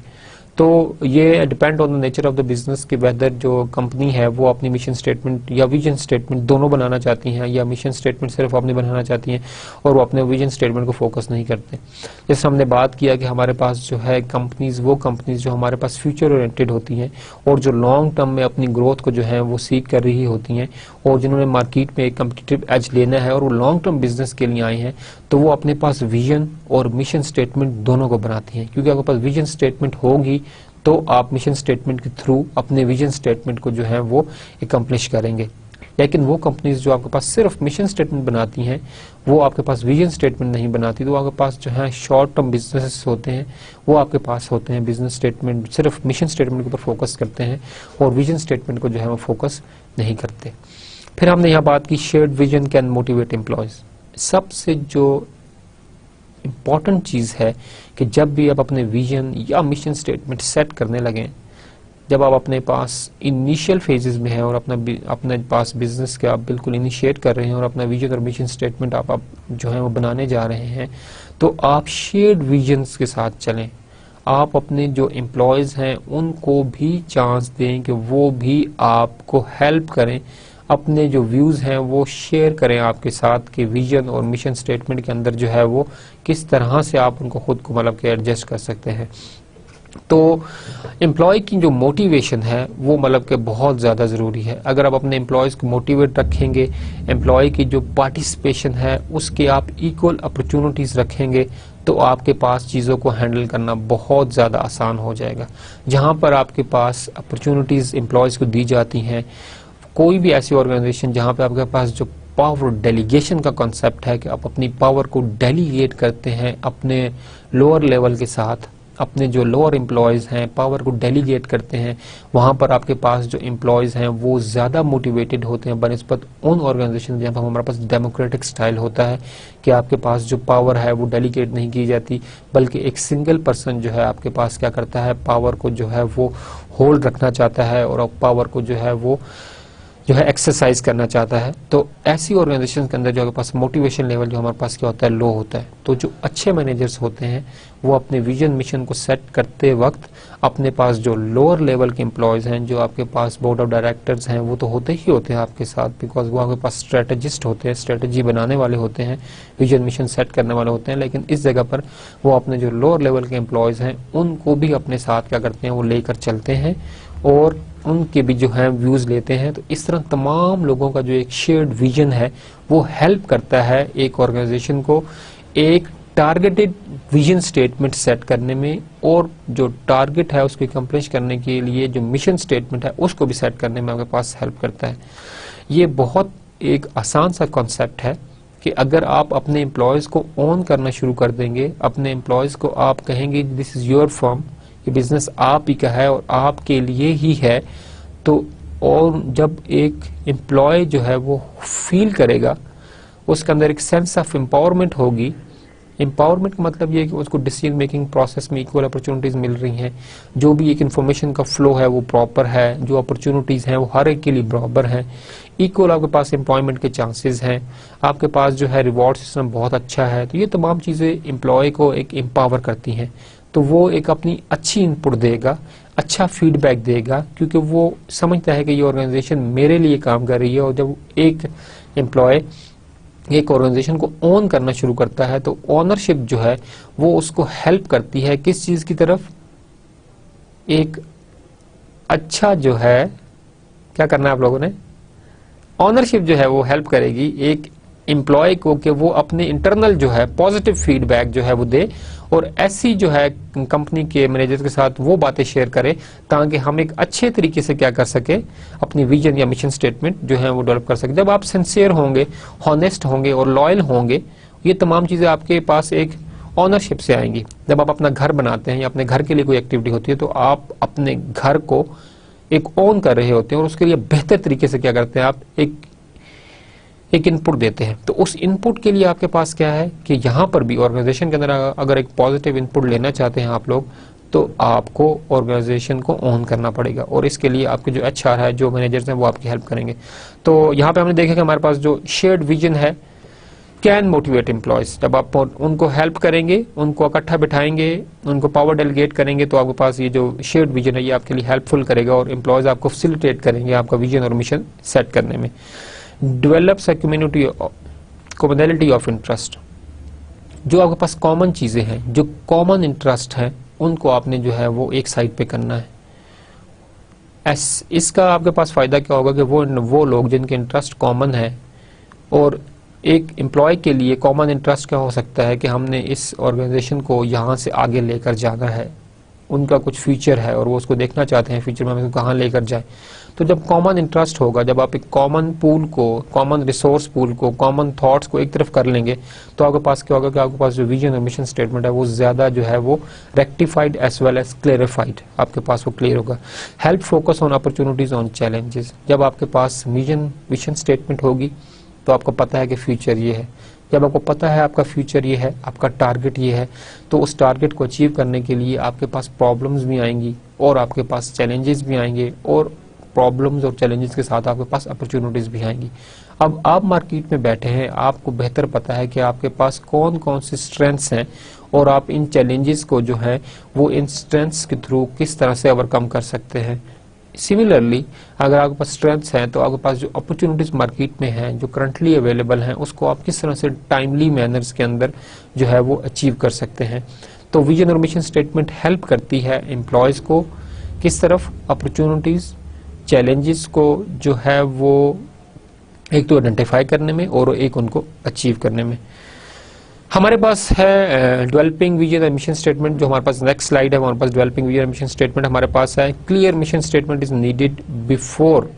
तो ये depend on the nature of the business कि वेदर जो कंपनी है वो अपनी मिशन स्टेटमेंट या विजन स्टेटमेंट दोनों बनाना चाहती हैं, या मिशन स्टेटमेंट सिर्फ अपनी बनाना चाहती हैं और वो अपने विजन स्टेटमेंट को फोकस नहीं करते। जैसे हमने बात किया कि हमारे पास जो है कंपनीज, वो कंपनीज जो हमारे पास फ्यूचर ओरिएंटेड होती हैं और जो लॉन्ग टर्म में अपनी ग्रोथ को जो है वो सीख कर रही होती हैं, और जिन्होंने मार्केट में एक कम्पिटिटिव एज लेना है और वो लॉन्ग टर्म बिजनेस के लिए आए हैं, तो वो अपने पास विजन और मिशन स्टेटमेंट दोनों को बनाती हैं। क्योंकि आपके पास विजन स्टेटमेंट होगी तो आप मिशन स्टेटमेंट के थ्रू अपने विजन स्टेटमेंट को जो है वो अकम्प्लिश करेंगे। लेकिन वो कंपनीज जो आपके पास सिर्फ मिशन स्टेटमेंट बनाती हैं, वो आपके पास विजन स्टेटमेंट नहीं बनाती, तो आपके पास जो है शॉर्ट टर्म बिजनेस होते हैं वो आपके पास होते हैं बिजनेस स्टेटमेंट सिर्फ मिशन स्टेटमेंट के ऊपर फोकस करते हैं और विजन स्टेटमेंट को जो है वो फोकस नहीं करते। फिर हमने यहाँ बात की shared vision can motivate employees. सबसे जो इम्पॉर्टेंट चीज़ है कि जब भी आप अपने विजन या मिशन स्टेटमेंट सेट करने लगें, जब आप अपने पास इनिशियल फेजेस में हैं और अपने पास बिजनेस के आप बिल्कुल इनिशिएट कर रहे हैं और अपना विजन और मिशन स्टेटमेंट आप जो है वो बनाने जा रहे हैं, तो आप शेयर्ड विजन्स के साथ चलें। आप अपने जो एम्प्लॉयज़ हैं उनको भी चांस दें कि वो भी आपको हेल्प करें, अपने जो व्यूज हैं वो शेयर करें आपके साथ कि विजन और मिशन स्टेटमेंट के अंदर जो है वो किस तरह से आप उनको खुद को मतलब कि एडजस्ट कर सकते हैं। तो एम्प्लॉय की जो मोटिवेशन है वो मतलब कि बहुत ज़्यादा ज़रूरी है। अगर आप अपने एम्प्लॉयज़ को मोटिवेट रखेंगे, एम्प्लॉय की जो पार्टिसिपेशन है उसके आप इक्वल अपॉर्चुनिटीज़ रखेंगे, तो आपके पास चीज़ों को हैंडल करना बहुत ज़्यादा आसान हो जाएगा। जहाँ पर आपके पास अपॉर्चुनिटीज़ एम्प्लॉयज़ को दी जाती हैं, कोई भी ऐसी ऑर्गेनाइजेशन जहाँ पे आपके पास जो पावर डेलीगेशन का कॉन्सेप्ट है कि आप अपनी पावर को डेलीगेट करते हैं अपने लोअर लेवल के साथ, अपने जो लोअर एम्प्लॉयज़ हैं पावर को डेलीगेट करते हैं, वहाँ पर आपके पास जो एम्प्लॉयज़ हैं वो ज़्यादा मोटिवेटेड होते हैं बनस्पत उन ऑर्गेनाइजेशन जहाँ पर हमारे पास डेमोक्रेटिक स्टाइल होता है कि आपके पास जो पावर है वो डेलीगेट नहीं की जाती, बल्कि एक सिंगल पर्सन जो है आपके पास क्या करता है, पावर को जो है वो होल्ड रखना चाहता है और पावर को जो है वो एक्सरसाइज करना चाहता है। तो ऐसी ऑर्गेनाइजेशन के अंदर जो आपके पास मोटिवेशन लेवल जो हमारे पास क्या होता है, लो होता है। तो जो अच्छे मैनेजर्स होते हैं वो अपने विजन मिशन को सेट करते वक्त अपने पास जो लोअर लेवल के एम्प्लॉयज हैं, जो आपके पास बोर्ड ऑफ डायरेक्टर्स हैं, वो तो होते ही होते हैं आपके साथ, बिकॉज वो आपके पास स्ट्रेटेजिस्ट होते हैं, स्ट्रेटेजी बनाने वाले होते हैं, विजन मिशन सेट करने वाले होते हैं। लेकिन इस जगह पर वो अपने जो लोअर लेवल के एम्प्लॉयज हैं उनको भी अपने साथ क्या करते हैं, वो लेकर चलते हैं और उनके भी जो है व्यूज लेते हैं। तो इस तरह तमाम लोगों का जो एक शेयर्ड विजन है वो हेल्प करता है एक ऑर्गेनाइजेशन को एक टारगेटेड विजन स्टेटमेंट सेट करने में, और जो टारगेट है उसको कंप्लीट करने के लिए जो मिशन स्टेटमेंट है उसको भी सेट करने में आपके पास हेल्प करता है। ये बहुत एक आसान सा कॉन्सेप्ट है कि अगर आप अपने एम्प्लॉयज को ऑन करना शुरू कर देंगे, अपने एम्प्लॉयज को आप कहेंगे दिस इज योर फर्म, ये बिजनेस आप ही का है और आपके लिए ही है, तो और जब एक एम्प्लॉय जो है वो फील करेगा, उसके अंदर एक सेंस ऑफ एम्पावरमेंट होगी। एम्पावरमेंट का मतलब ये है कि उसको डिसीजन मेकिंग प्रोसेस में इक्वल अपॉर्चुनिटीज मिल रही हैं, जो भी एक इन्फॉर्मेशन का फ्लो है वो प्रॉपर है, जो अपॉर्चुनिटीज हैं वो हर एक के लिए बराबर हैं, इक्वल आपके पास एम्प्लॉयमेंट के चांसेस हैं, आपके पास जो है रिवॉर्ड सिस्टम बहुत अच्छा है। तो ये तमाम चीज़ें एम्प्लॉय को एक एम्पावर करती हैं, तो वो एक अपनी अच्छी इनपुट देगा, अच्छा फीडबैक देगा, क्योंकि वो समझता है कि ये ऑर्गेनाइजेशन मेरे लिए काम कर रही है। और जब एक एम्प्लॉय एक ऑर्गेनाइजेशन को ओन करना शुरू करता है तो ओनरशिप जो है वो उसको हेल्प करती है किस चीज की तरफ, एक अच्छा जो है क्या करना है आप लोगों ने, ओनरशिप जो है वो हेल्प करेगी एक एम्प्लॉय को कि वो अपने इंटरनल जो है पॉजिटिव फीडबैक जो है वो दे, और ऐसी जो है कंपनी के मैनेजर के साथ वो बातें शेयर करे ताकि हम एक अच्छे तरीके से क्या कर सके, अपनी विजन या मिशन स्टेटमेंट जो है वो डेवलप कर सके। जब आप सिंसियर होंगे, हॉनेस्ट होंगे और लॉयल होंगे, ये तमाम चीजें आपके पास एक ऑनरशिप से आएंगी। जब आप अपना घर बनाते हैं या अपने घर के लिए कोई एक्टिविटी होती है तो आप अपने घर को एक ओन कर रहे होते हैं और उसके लिए बेहतर तरीके से क्या करते हैं, आप एक इनपुट देते हैं। तो उस इनपुट के लिए आपके पास क्या है कि यहाँ पर भी ऑर्गेनाइजेशन के अंदर अगर एक पॉजिटिव इनपुट लेना चाहते हैं आप लोग, तो आपको ऑर्गेनाइजेशन को ऑन करना पड़ेगा, और इसके लिए आपके जो HR है, जो मैनेजर्स हैं, वो आपकी हेल्प करेंगे। तो यहाँ पे हमने देखा कि हमारे पास जो शेयर्ड विजन है कैन मोटिवेट एम्प्लॉयज। जब आप उनको हेल्प करेंगे, उनको इकट्ठा बिठाएंगे, उनको पावर डेलीगेट करेंगे, तो आपके पास ये जो शेयर्ड विजन है ये आपके लिए हेल्पफुल करेगा और एम्प्लॉयज आपको फैसिलिटेट करेंगे आपका विजन और मिशन सेट करने में। Develops a community of interest, जो आपके पास कॉमन चीजें हैं, जो कॉमन इंटरेस्ट है, उनको आपने जो है वो एक साइड पे करना है। इसका आपके पास फायदा क्या होगा कि वो लोग जिनके इंटरेस्ट कॉमन है, और एक एम्प्लॉय के लिए कॉमन इंटरेस्ट क्या हो सकता है कि हमने इस ऑर्गेनाइजेशन को यहाँ से आगे लेकर जाना है, उनका कुछ फ्यूचर है और वो उसको देखना चाहते हैं फ्यूचर में हम इसको कहाँ लेकर जाए। तो जब कॉमन इंटरेस्ट होगा, जब आप एक कॉमन पूल को, कॉमन रिसोर्स पूल को, कॉमन थॉट्स को एक तरफ कर लेंगे, तो आपके पास क्या होगा कि आपके पास जो विजन और मिशन स्टेटमेंट है वो ज्यादा जो है वो rectified as well as clarified आपके पास वो क्लियर होगा। Help focus on opportunities on challenges, जब आपके पास मिशन स्टेटमेंट होगी तो आपको पता है कि फ्यूचर ये है। जब आपको पता है आपका फ्यूचर ये है, आपका टारगेट ये है, तो उस टारगेट को अचीव करने के लिए आपके पास प्रॉब्लम्स भी आएंगी और आपके पास चैलेंजेस भी आएंगे, और प्रॉब्लम्स और चैलेंजेस के साथ आपके पास अपॉर्चुनिटीज भी आएंगी। अब आप मार्केट में बैठे हैं, आपको बेहतर पता है कि आपके पास कौन कौन से स्ट्रेंथ्स हैं और आप इन चैलेंजेस को जो है वो इन स्ट्रेंथ्स के थ्रू किस तरह से ओवरकम कर सकते हैं। सिमिलरली अगर आपके पास स्ट्रेंथ्स हैं तो आपके पास जो अपॉर्चुनिटीज मार्केट में हैं, जो करंटली अवेलेबल हैं, उसको आप किस तरह से टाइमली मैनर्स के अंदर जो है वो अचीव कर सकते हैं। तो विजन और मिशन स्टेटमेंट हेल्प करती है एम्प्लॉयज को किस तरफ अपॉर्चुनिटीज, चैलेंजेस को जो है वो एक तो आइडेंटिफाई करने में और एक उनको अचीव करने में। हमारे पास है developing vision and mission statement, जो हमारे पास नेक्स्ट स्लाइड है हमारे पास developing vision and mission statement हमारे पास है। Clear mission statement is needed before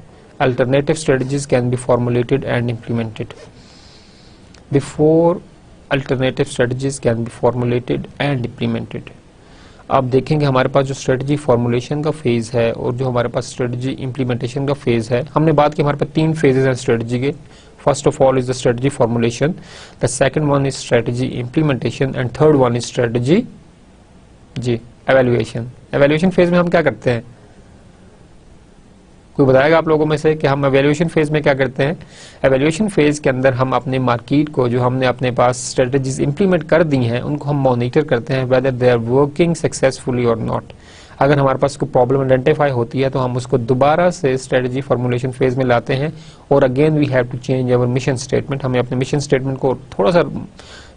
alternative strategies can be formulated and implemented. Before alternative strategies can be formulated and implemented. अब देखेंगे हमारे पास जो स्ट्रेटजी फॉर्मुलेशन का फेज है और जो हमारे पास स्ट्रेटजी इम्प्लीमेंटेशन का फेज है, हमने बात की हमारे पास 3 फेजेस हैं स्ट्रेटजी के। First of all is the strategy formulation, the second one is strategy implementation and third one is strategy evaluation। evaluation phase में हम क्या करते हैं, कोई बताएगा आप लोगों में से कि हम एवेल्यूएशन फेज में क्या करते हैं? एवेल्यूएशन फेज के अंदर हम अपने मार्केट को, जो हमने अपने पास स्ट्रेटजीज इंप्लीमेंट कर दी हैं, उनको हम मॉनिटर करते हैं whether they are working successfully और नॉट। अगर हमारे पास कोई प्रॉब्लम आइडेंटिफाई होती है तो हम उसको दोबारा से स्ट्रेटजी फॉर्मुलेशन फेज में लाते हैं और again we have to change our mission statement. हमें अपने मिशन स्टेटमेंट को थोड़ा सा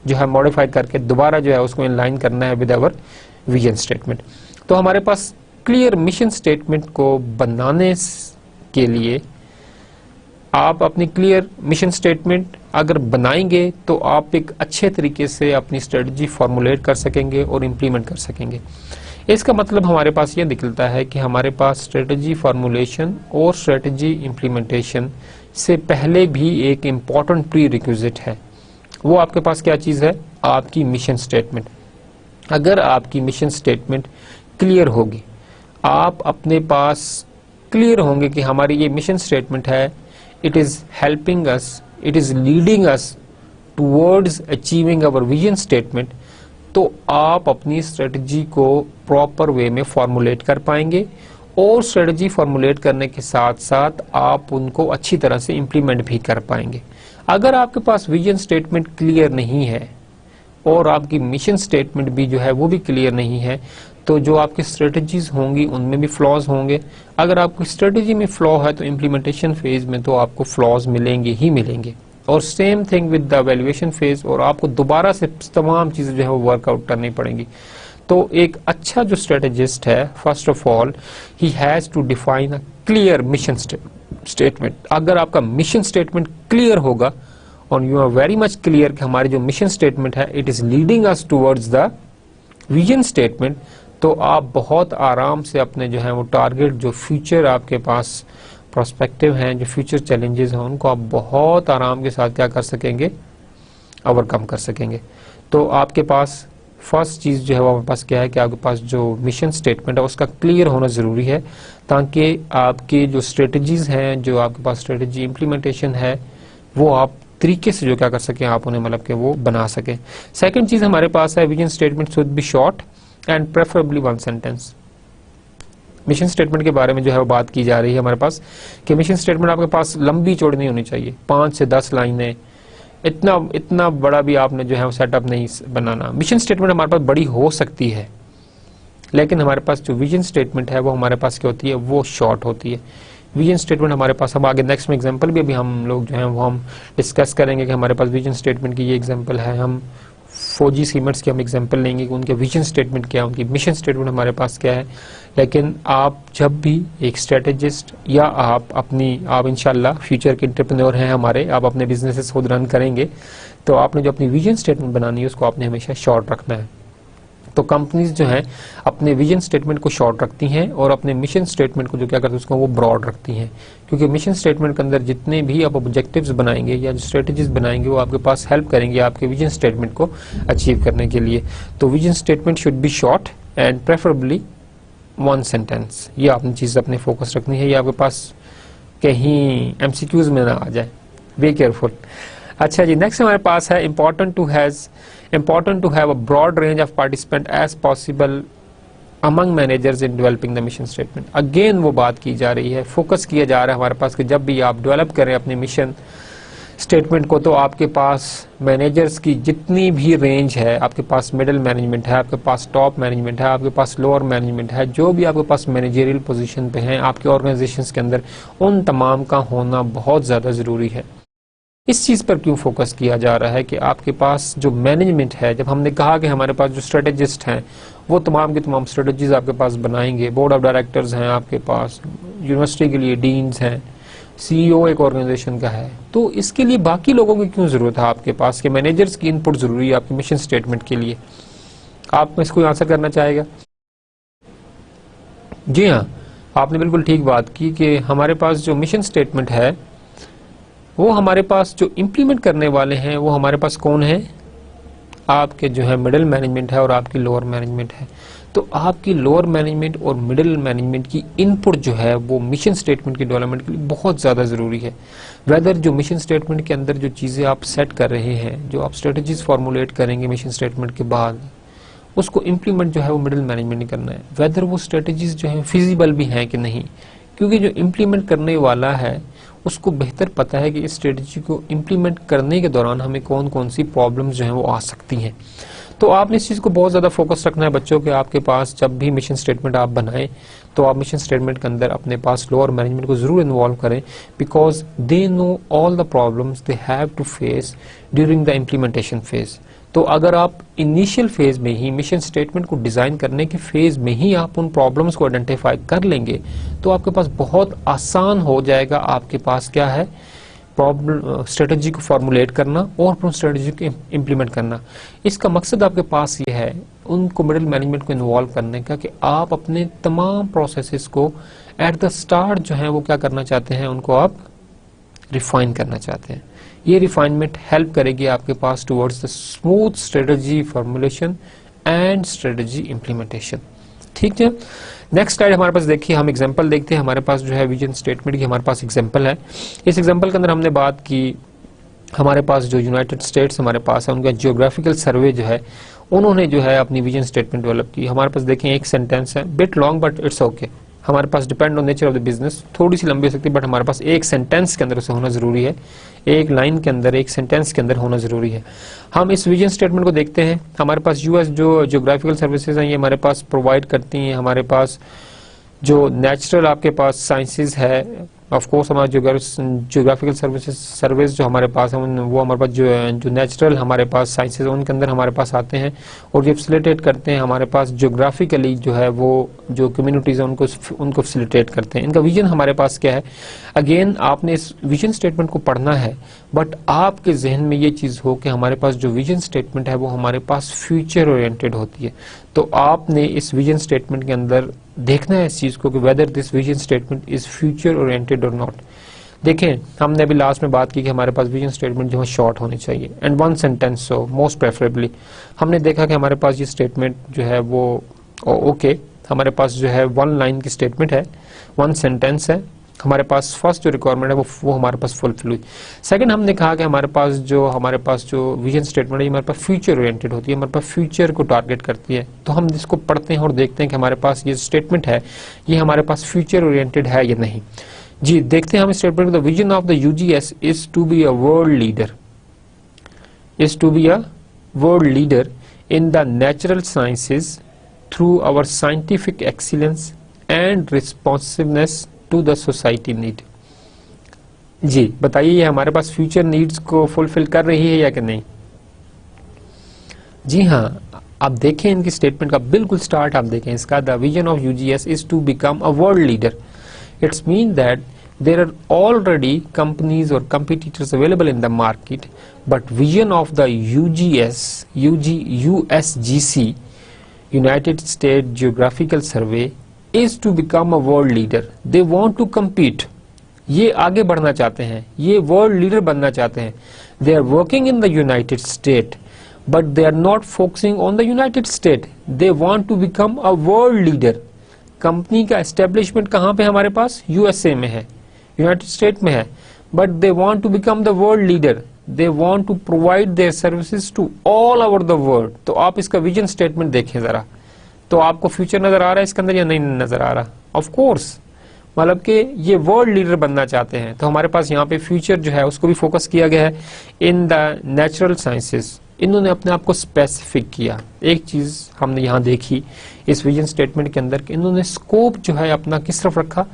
जो है मॉडिफाई करके दोबारा जो है उसको इनलाइन करना है विद अवर विजन स्टेटमेंट। तो हमारे पास क्लियर मिशन स्टेटमेंट को बनाने के लिए आप अपनी क्लियर मिशन स्टेटमेंट अगर बनाएंगे तो आप एक अच्छे तरीके से अपनी स्ट्रेटजी फॉर्मुलेट कर सकेंगे और इम्प्लीमेंट कर सकेंगे। इसका मतलब हमारे पास ये निकलता है कि हमारे पास स्ट्रेटजी फॉर्मुलेशन और स्ट्रेटजी इम्प्लीमेंटेशन से पहले भी एक इम्पॉर्टेंट प्री रिक्विजिट है। वो आपके पास क्या चीज़ है? आपकी मिशन स्टेटमेंट। अगर आपकी मिशन स्टेटमेंट क्लियर होगी, आप अपने पास क्लियर होंगे कि हमारी ये मिशन स्टेटमेंट है, it is helping us, it is leading us towards achieving our vision statement, तो आप अपनी स्ट्रेटजी को प्रॉपर वे में फॉर्मुलेट कर पाएंगे और स्ट्रेटजी फॉर्मुलेट करने के साथ साथ आप उनको अच्छी तरह से इंप्लीमेंट भी कर पाएंगे। अगर आपके पास विजन स्टेटमेंट क्लियर नहीं है और आपकी मिशन स्टेटमेंट भी जो है वो भी क्लियर नहीं है, तो जो आपकी स्ट्रेटजीज होंगी उनमें भी फ्लॉज होंगे। अगर आपकी स्ट्रेटजी में फ्लॉ है तो इम्प्लीमेंटेशन फेज में तो आपको फ्लॉज मिलेंगे ही मिलेंगे। और same thing with the evaluation phase, और आपको दोबारा से तमाम चीजें जो है वो वर्कआउट करनी पड़ेंगी। तो एक अच्छा जो स्ट्रेटेजिस्ट है, first of all he has to define a clear mission statement. अगर आपका मिशन स्टेटमेंट क्लियर होगा और you are very much clear कि हमारी जो मिशन स्टेटमेंट है it is leading us towards the vision statement, तो आप बहुत आराम से अपने जो है वो टारगेट, जो फ्यूचर आपके पास प्रोस्पेक्टिव हैं, जो फ्यूचर चैलेंजेस हैं, उनको आप बहुत आराम के साथ क्या कर सकेंगे? ओवरकम कर सकेंगे। तो आपके पास फर्स्ट चीज़ जो है वो आपके पास क्या है कि आपके पास जो मिशन स्टेटमेंट है उसका क्लियर होना ज़रूरी है, ताकि आपके जो स्ट्रेटजीज हैं, जो आपके पास स्ट्रेटजी इम्प्लीमेंटेशन है, वो आप तरीके से जो क्या कर सकें, आप उन्हें मतलब कि वो बना सकें। सेकंड चीज़ हमारे पास है vision statement should be short and preferably one sentence. Mission statement के बारे में जो है वो बात की जा रही है हमारे पास कि मिशन स्टेटमेंट आपके पास लंबी चौड़ी नहीं होनी चाहिए, 5 से 10 लाइनें, इतना बड़ा भी आपने जो है वो सेटअप नहीं बनाना। मिशन स्टेटमेंट हमारे पास बड़ी हो सकती है, लेकिन हमारे पास जो विजन स्टेटमेंट है वो हमारे पास क्या होती है? वो शॉर्ट होती है। विजन स्टेटमेंट हमारे पास, हम आगे नेक्स्ट में एग्जांपल भी अभी हम लोग जो है वो हम डिस्कस करेंगे कि हमारे पास विजन स्टेटमेंट की ये एग्जांपल है। हम फौजी सीमेंट्स की हम एग्जांपल लेंगे कि उनके विजन स्टेटमेंट क्या है, उनकी मिशन स्टेटमेंट हमारे पास क्या है। लेकिन आप जब भी एक स्ट्रेटेजिस्ट या आप इंशाल्लाह फ्यूचर के एंटरप्रेन्योर हैं हमारे, आप अपने बिजनेसेस खुद रन करेंगे, तो आपने जो अपनी विजन स्टेटमेंट बनानी है उसको आपने हमेशा शॉर्ट रखना है। तो कंपनीज जो हैं अपने विजन स्टेटमेंट को शॉर्ट रखती हैं और अपने मिशन स्टेटमेंट को जो क्या करती हैं उसको वो ब्रॉड रखती हैं, क्योंकि मिशन स्टेटमेंट के अंदर जितने भी आप ऑब्जेक्टिव्स बनाएंगे या जो स्ट्रेटजीज बनाएंगे वो आपके पास हेल्प करेंगे आपके विजन स्टेटमेंट को अचीव करने के लिए। तो vision statement should be short and preferably one sentence. ये आपने चीज़ अपने फोकस रखनी है, ये आपके पास कहीं एमसीक्यूज में ना आ जाए, बी केयरफुल। अच्छा जी, नेक्स्ट हमारे पास है important to have a broad range of participant as possible among managers in developing the mission statement। Again वो बात की जा रही है, फोकस किया जा रहा है हमारे पास कि जब भी आप डेवलप करें अपने मिशन स्टेटमेंट को, तो आपके पास मैनेजर्स की जितनी भी रेंज है, आपके पास मिडिल मैनेजमेंट है, आपके पास टॉप मैनेजमेंट है, आपके पास लोअर मैनेजमेंट है, जो भी आपके पास मैनेजरियल पोजीशन पे हैं आपके ऑर्गेनाइजेशंस के अंदर, उन तमाम का होना बहुत ज़्यादा ज़रूरी है। इस चीज़ पर क्यों फोकस किया जा रहा है कि आपके पास जो मैनेजमेंट है, जब हमने कहा कि हमारे पास जो स्ट्रेटेजिस्ट हैं वो तमाम की तमाम स्ट्रेटजीज आपके पास बनाएंगे, बोर्ड ऑफ डायरेक्टर्स हैं आपके पास, यूनिवर्सिटी के लिए डीन्स हैं, सीईओ एक ऑर्गेनाइजेशन का है, तो इसके लिए बाकी लोगों की क्यों ज़रूरत है आपके पास कि मैनेजर्स की इनपुट ज़रूरी है आपके मिशन स्टेटमेंट के लिए? आप में इसको आंसर करना चाहेगा? जी हाँ, आपने बिल्कुल ठीक बात की कि हमारे पास जो मिशन स्टेटमेंट है वो हमारे पास जो इम्प्लीमेंट करने वाले हैं वो हमारे पास कौन है? आपके जो है मिडिल मैनेजमेंट है और आपकी लोअर मैनेजमेंट है। तो आपकी लोअर मैनेजमेंट और मिडिल मैनेजमेंट की इनपुट जो है वो मिशन स्टेटमेंट की डेवलपमेंट के लिए बहुत ज़्यादा ज़रूरी है। वेदर जो मिशन स्टेटमेंट के अंदर जो चीज़ें आप सेट कर रहे हैं, जो आप स्ट्रेटजीज फॉर्मुलेट करेंगे मिशन स्टेटमेंट के बाद, उसको इम्प्लीमेंट जो है वो मिडिल मैनेजमेंट ने करना है। वेदर वो स्ट्रेटजीज जो है फिजिबल भी हैं कि नहीं, क्योंकि जो इम्प्लीमेंट करने वाला है उसको बेहतर पता है कि इस स्ट्रेटजी को इम्प्लीमेंट करने के दौरान हमें कौन कौन सी प्रॉब्लम्स जो हैं वो आ सकती हैं। तो आपने इस चीज़ को बहुत ज़्यादा फोकस रखना है बच्चों के। आपके पास जब भी मिशन स्टेटमेंट आप बनाएं तो आप मिशन स्टेटमेंट के अंदर अपने पास लोअर मैनेजमेंट को जरूर इन्वॉल्व करें, because they know all the problems they have to face during the implementation phase. तो अगर आप इनिशियल फेज में ही मिशन स्टेटमेंट को डिजाइन करने के फेज में ही आप उन प्रॉब्लम्स को आइडेंटिफाई कर लेंगे तो आपके पास बहुत आसान हो जाएगा आपके पास क्या है प्रॉब्लम स्ट्रेटजी को फॉर्मुलेट करना और उन स्ट्रेटजी को इम्प्लीमेंट करना। इसका मकसद आपके पास ये है उनको मिडिल मैनेजमेंट को इन्वॉल्व करने का कि आप अपने तमाम प्रोसेसेस को एट द स्टार्ट जो है वो क्या करना चाहते हैं, उनको आप रिफाइन करना चाहते हैं। ये रिफाइनमेंट हेल्प करेगी आपके पास towards the smooth strategy formulation and strategy implementation. ठीक है, नेक्स्ट स्लाइड हमारे पास देखिए, हम एग्जांपल देखते हैं। हमारे पास जो है विजन स्टेटमेंट की हमारे पास एग्जांपल है। इस एग्जांपल के अंदर हमने बात की हमारे पास जो यूनाइटेड स्टेट्स हमारे पास है उनका जियोग्राफिकल सर्वे जो है उन्होंने जो है अपनी विजन स्टेटमेंट डेवलप की। हमारे पास देखें एक सेंटेंस है, bit long but it's okay. हमारे पास depend on nature of the business थोड़ी सी लंबी हो सकती है, बट हमारे पास एक सेंटेंस के अंदर उसे होना जरूरी है, एक लाइन के अंदर एक सेंटेंस के अंदर होना जरूरी है। हम इस विजन स्टेटमेंट को देखते हैं। हमारे पास यूएस जो जियोग्राफिकल सर्विसेज हैं ये हमारे पास प्रोवाइड करती हैं। हमारे पास जो नेचुरल आपके पास साइंसेज है, ऑफ कोर्स हमारे जियोग्राफिकल सर्विस जो हमारे पास है वो हमारे पास जो नेचुरल हमारे पास साइंसेज उनके अंदर हमारे पास आते हैं और ये फैसिलिटेट करते हैं हमारे पास जियोग्राफिकली जो है वो जो कम्युनिटीज है उनको फैसिलिटेट करते हैं। इनका विजन हमारे पास क्या है, अगेन आपने इस विजन स्टेटमेंट को पढ़ना है, बट आपके जहन में ये चीज हो कि हमारे पास जो विजन स्टेटमेंट है वो हमारे पास फ्यूचर ओरिएंटेड होती है। तो आपने इस विजन स्टेटमेंट के अंदर देखना है इस चीज को कि whether this vision statement is future oriented और नॉट। देखें, हमने अभी लास्ट में बात की कि हमारे पास विजन स्टेटमेंट जो है शॉर्ट होनी चाहिए एंड वन सेंटेंस हो मोस्ट प्रेफरेबली। हमने देखा कि हमारे पास ये स्टेटमेंट जो है वो ओके हमारे पास जो है वन लाइन की स्टेटमेंट है, वन सेंटेंस है। हमारे पास फर्स्ट जो रिक्वायरमेंट है वो हमारे पास फुलफिल हुई। सेकंड हमने कहा कि हमारे पास जो विजन स्टेटमेंट है हमारे पास फ्यूचर ओरिएंटेड होती है, हमारे पास फ्यूचर को टारगेट करती है। तो हम इसको पढ़ते हैं और देखते हैं कि हमारे पास ये स्टेटमेंट है ये हमारे पास फ्यूचर ओरिएंटेड है या नहीं। जी देखते हैं हम statement, the vision of the UGS is to be a world leader in the natural sciences through our scientific excellence and responsiveness to the society need. जी बताइए ये हमारे पास फ्यूचर नीड्स को फुलफिल कर रही है या कि नहीं। जी हाँ, आप देखें इनकी स्टेटमेंट का बिल्कुल स्टार्ट आप देखें इसका, the vision of UGS is to become a world leader. It's mean that there are already companies or competitors available in the market, but vision of the USGC United States Geographical Survey is to become a world leader. They want to compete. ये आगे बढ़ना चाहते हैं, ये world leader बनना चाहते हैं। They are working in the United States, but they are not focusing on the United States. They want to become a world leader. Company का एस्टेब्लिशमेंट कहाँ पे हमारे पास, यूएसए में है, यूनाइटेड स्टेट में है, but they want to become the world leader. They want to provide their services to all over the world. तो आप इसका विजन स्टेटमेंट देखें जरा, तो आपको फ्यूचर नजर आ रहा है इसके अंदर या नहीं नजर आ रहा। ऑफ कोर्स, मतलब कि ये वर्ल्ड लीडर बनना चाहते हैं। तो हमारे पास यहाँ पे फ्यूचर जो है उसको भी फोकस किया गया है इन द नेचुरल साइंसेस। इन्होंने अपने आप को स्पेसिफिक किया। एक चीज हमने यहाँ देखी इस विजन स्टेटमेंट के अंदर कि इन्होंने स्कोप जो है अपना किस तरफ रखा,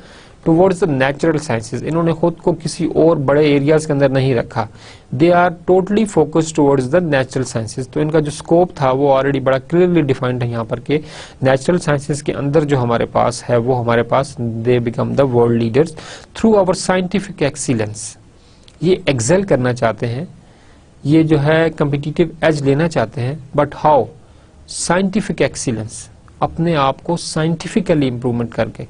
टुवर्ड्स द नेचुरल साइंसेज। इन्होंने खुद को किसी और बड़े एरियाज के अंदर नहीं रखा। They are totally focused towards the natural sciences. तो इनका जो स्कोप था वो ऑलरेडी बड़ा क्लियरली डिफाइंड है यहाँ पर के नेचुरल साइंसेज के अंदर जो हमारे पास है वो हमारे पास they become the world leaders through our scientific excellence. ये एक्सेल करना चाहते हैं, ये जो है कम्पिटिटिव एज लेना चाहते हैं, बट हाउ, साइंटिफिक एक्सीलेंस, अपने आप को साइंटिफिकली इंप्रूवमेंट करके।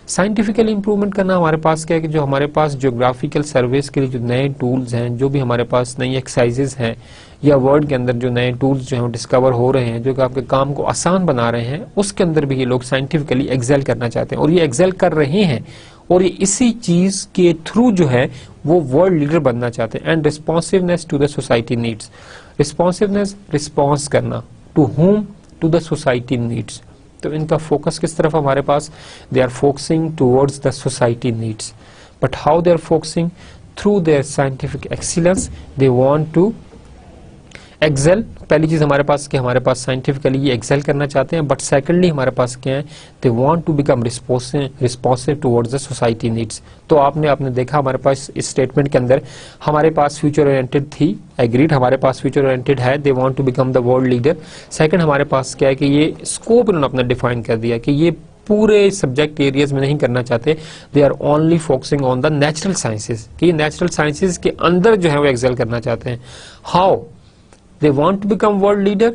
साइंटिफिकली इंप्रूवमेंट करना हमारे पास क्या है कि जो हमारे पास ज्योग्राफिकल सर्वेस के लिए जो नए टूल्स हैं, जो भी हमारे पास नई एक्सरसाइजेज हैं या वर्ल्ड के अंदर जो नए टूल्स जो हैं डिस्कवर हो रहे हैं जो कि आपके काम को आसान बना रहे हैं, उसके अंदर भी ये लोग साइंटिफिकली एक्सेल करना चाहते हैं और ये एक्सेल कर रहे हैं और ये इसी चीज के थ्रू जो है वो वर्ल्ड लीडर बनना चाहते हैं। And responsiveness to the society needs. Responsiveness, response करना, to whom, to the society needs. तो इनका फोकस किस तरफ हमारे पास, they are focusing towards the society needs, but how they are focusing, through their scientific excellence they want to excel. पहली चीज हमारे पास कि हमारे पास साइंटिफिकली ये एक्सेल करना चाहते हैं, बट सेकंडली हमारे पास क्या है, they want to become responsive towards the society needs. तो आपने देखा हमारे पास इस स्टेटमेंट के अंदर हमारे पास फ्यूचर ओरिएंटेड थी, एग्रीड, हमारे पास फ्यूचर ओरिएंटेड है, they want to become the world leader. Second हमारे पास क्या है कि ये स्कोप इन्होंने अपना डिफाइन कर दिया कि ये पूरे सब्जेक्ट एरियाज में नहीं करना चाहते, they are only focusing on the natural sciences, कि नेचुरल साइंसेज के अंदर जो है वो एक्सेल करना चाहते हैं। How they want to become world leader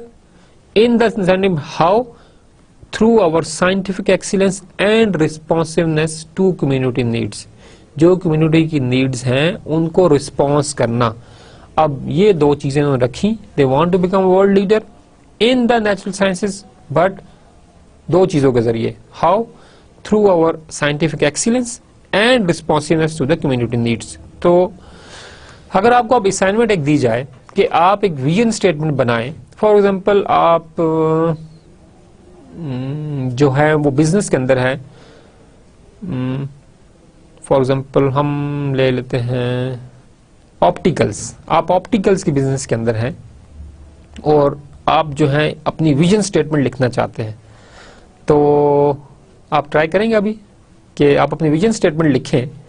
in the understanding how, through our scientific excellence and responsiveness to community needs, जो community की needs हैं उनको response करना। अब ये दो चीजें उन्होंने रखी, they want to become world leader in the natural sciences, but दो चीजों के जरिए, how, through our scientific excellence and responsiveness to the community needs। तो अगर आपको अब असाइनमेंट एक दी जाए कि आप एक विजन स्टेटमेंट बनाएं, फॉर एग्जांपल आप जो है वो बिजनेस के अंदर है, फॉर एग्जांपल हम ले लेते हैं ऑप्टिकल्स, आप ऑप्टिकल्स के बिजनेस के अंदर हैं और आप जो है अपनी विजन स्टेटमेंट लिखना चाहते हैं, तो आप ट्राई करेंगे अभी कि आप अपनी विजन स्टेटमेंट लिखें।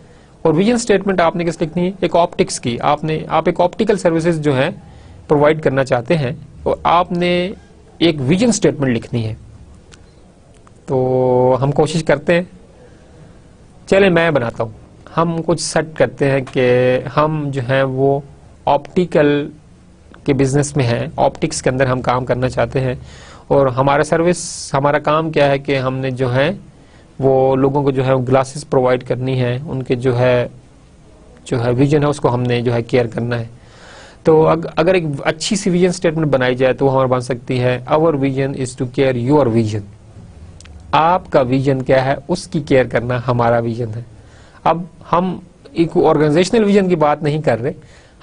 और विजन स्टेटमेंट आपने किस लिखनी है, एक ऑप्टिक्स की, आप एक ऑप्टिकल सर्विसेज जो है प्रोवाइड करना चाहते हैं और आपने एक विजन स्टेटमेंट लिखनी है। तो हम कोशिश करते हैं, चले मैं बनाता हूँ, हम कुछ सेट करते हैं कि हम जो है वो ऑप्टिकल के बिजनेस में हैं, ऑप्टिक्स के अंदर हम काम करना चाहते हैं और हमारा काम क्या है कि हमने जो है वो लोगों को जो है ग्लासेस प्रोवाइड करनी है, उनके जो है विजन है उसको हमने जो है केयर करना है। तो अगर एक अच्छी सी विजन स्टेटमेंट बनाई जाए तो हमारा बन सकती है, our vision is to care your vision, आपका विजन क्या है उसकी केयर करना हमारा विजन है। अब हम एक ऑर्गेनाइजेशनल विजन की बात नहीं कर रहे,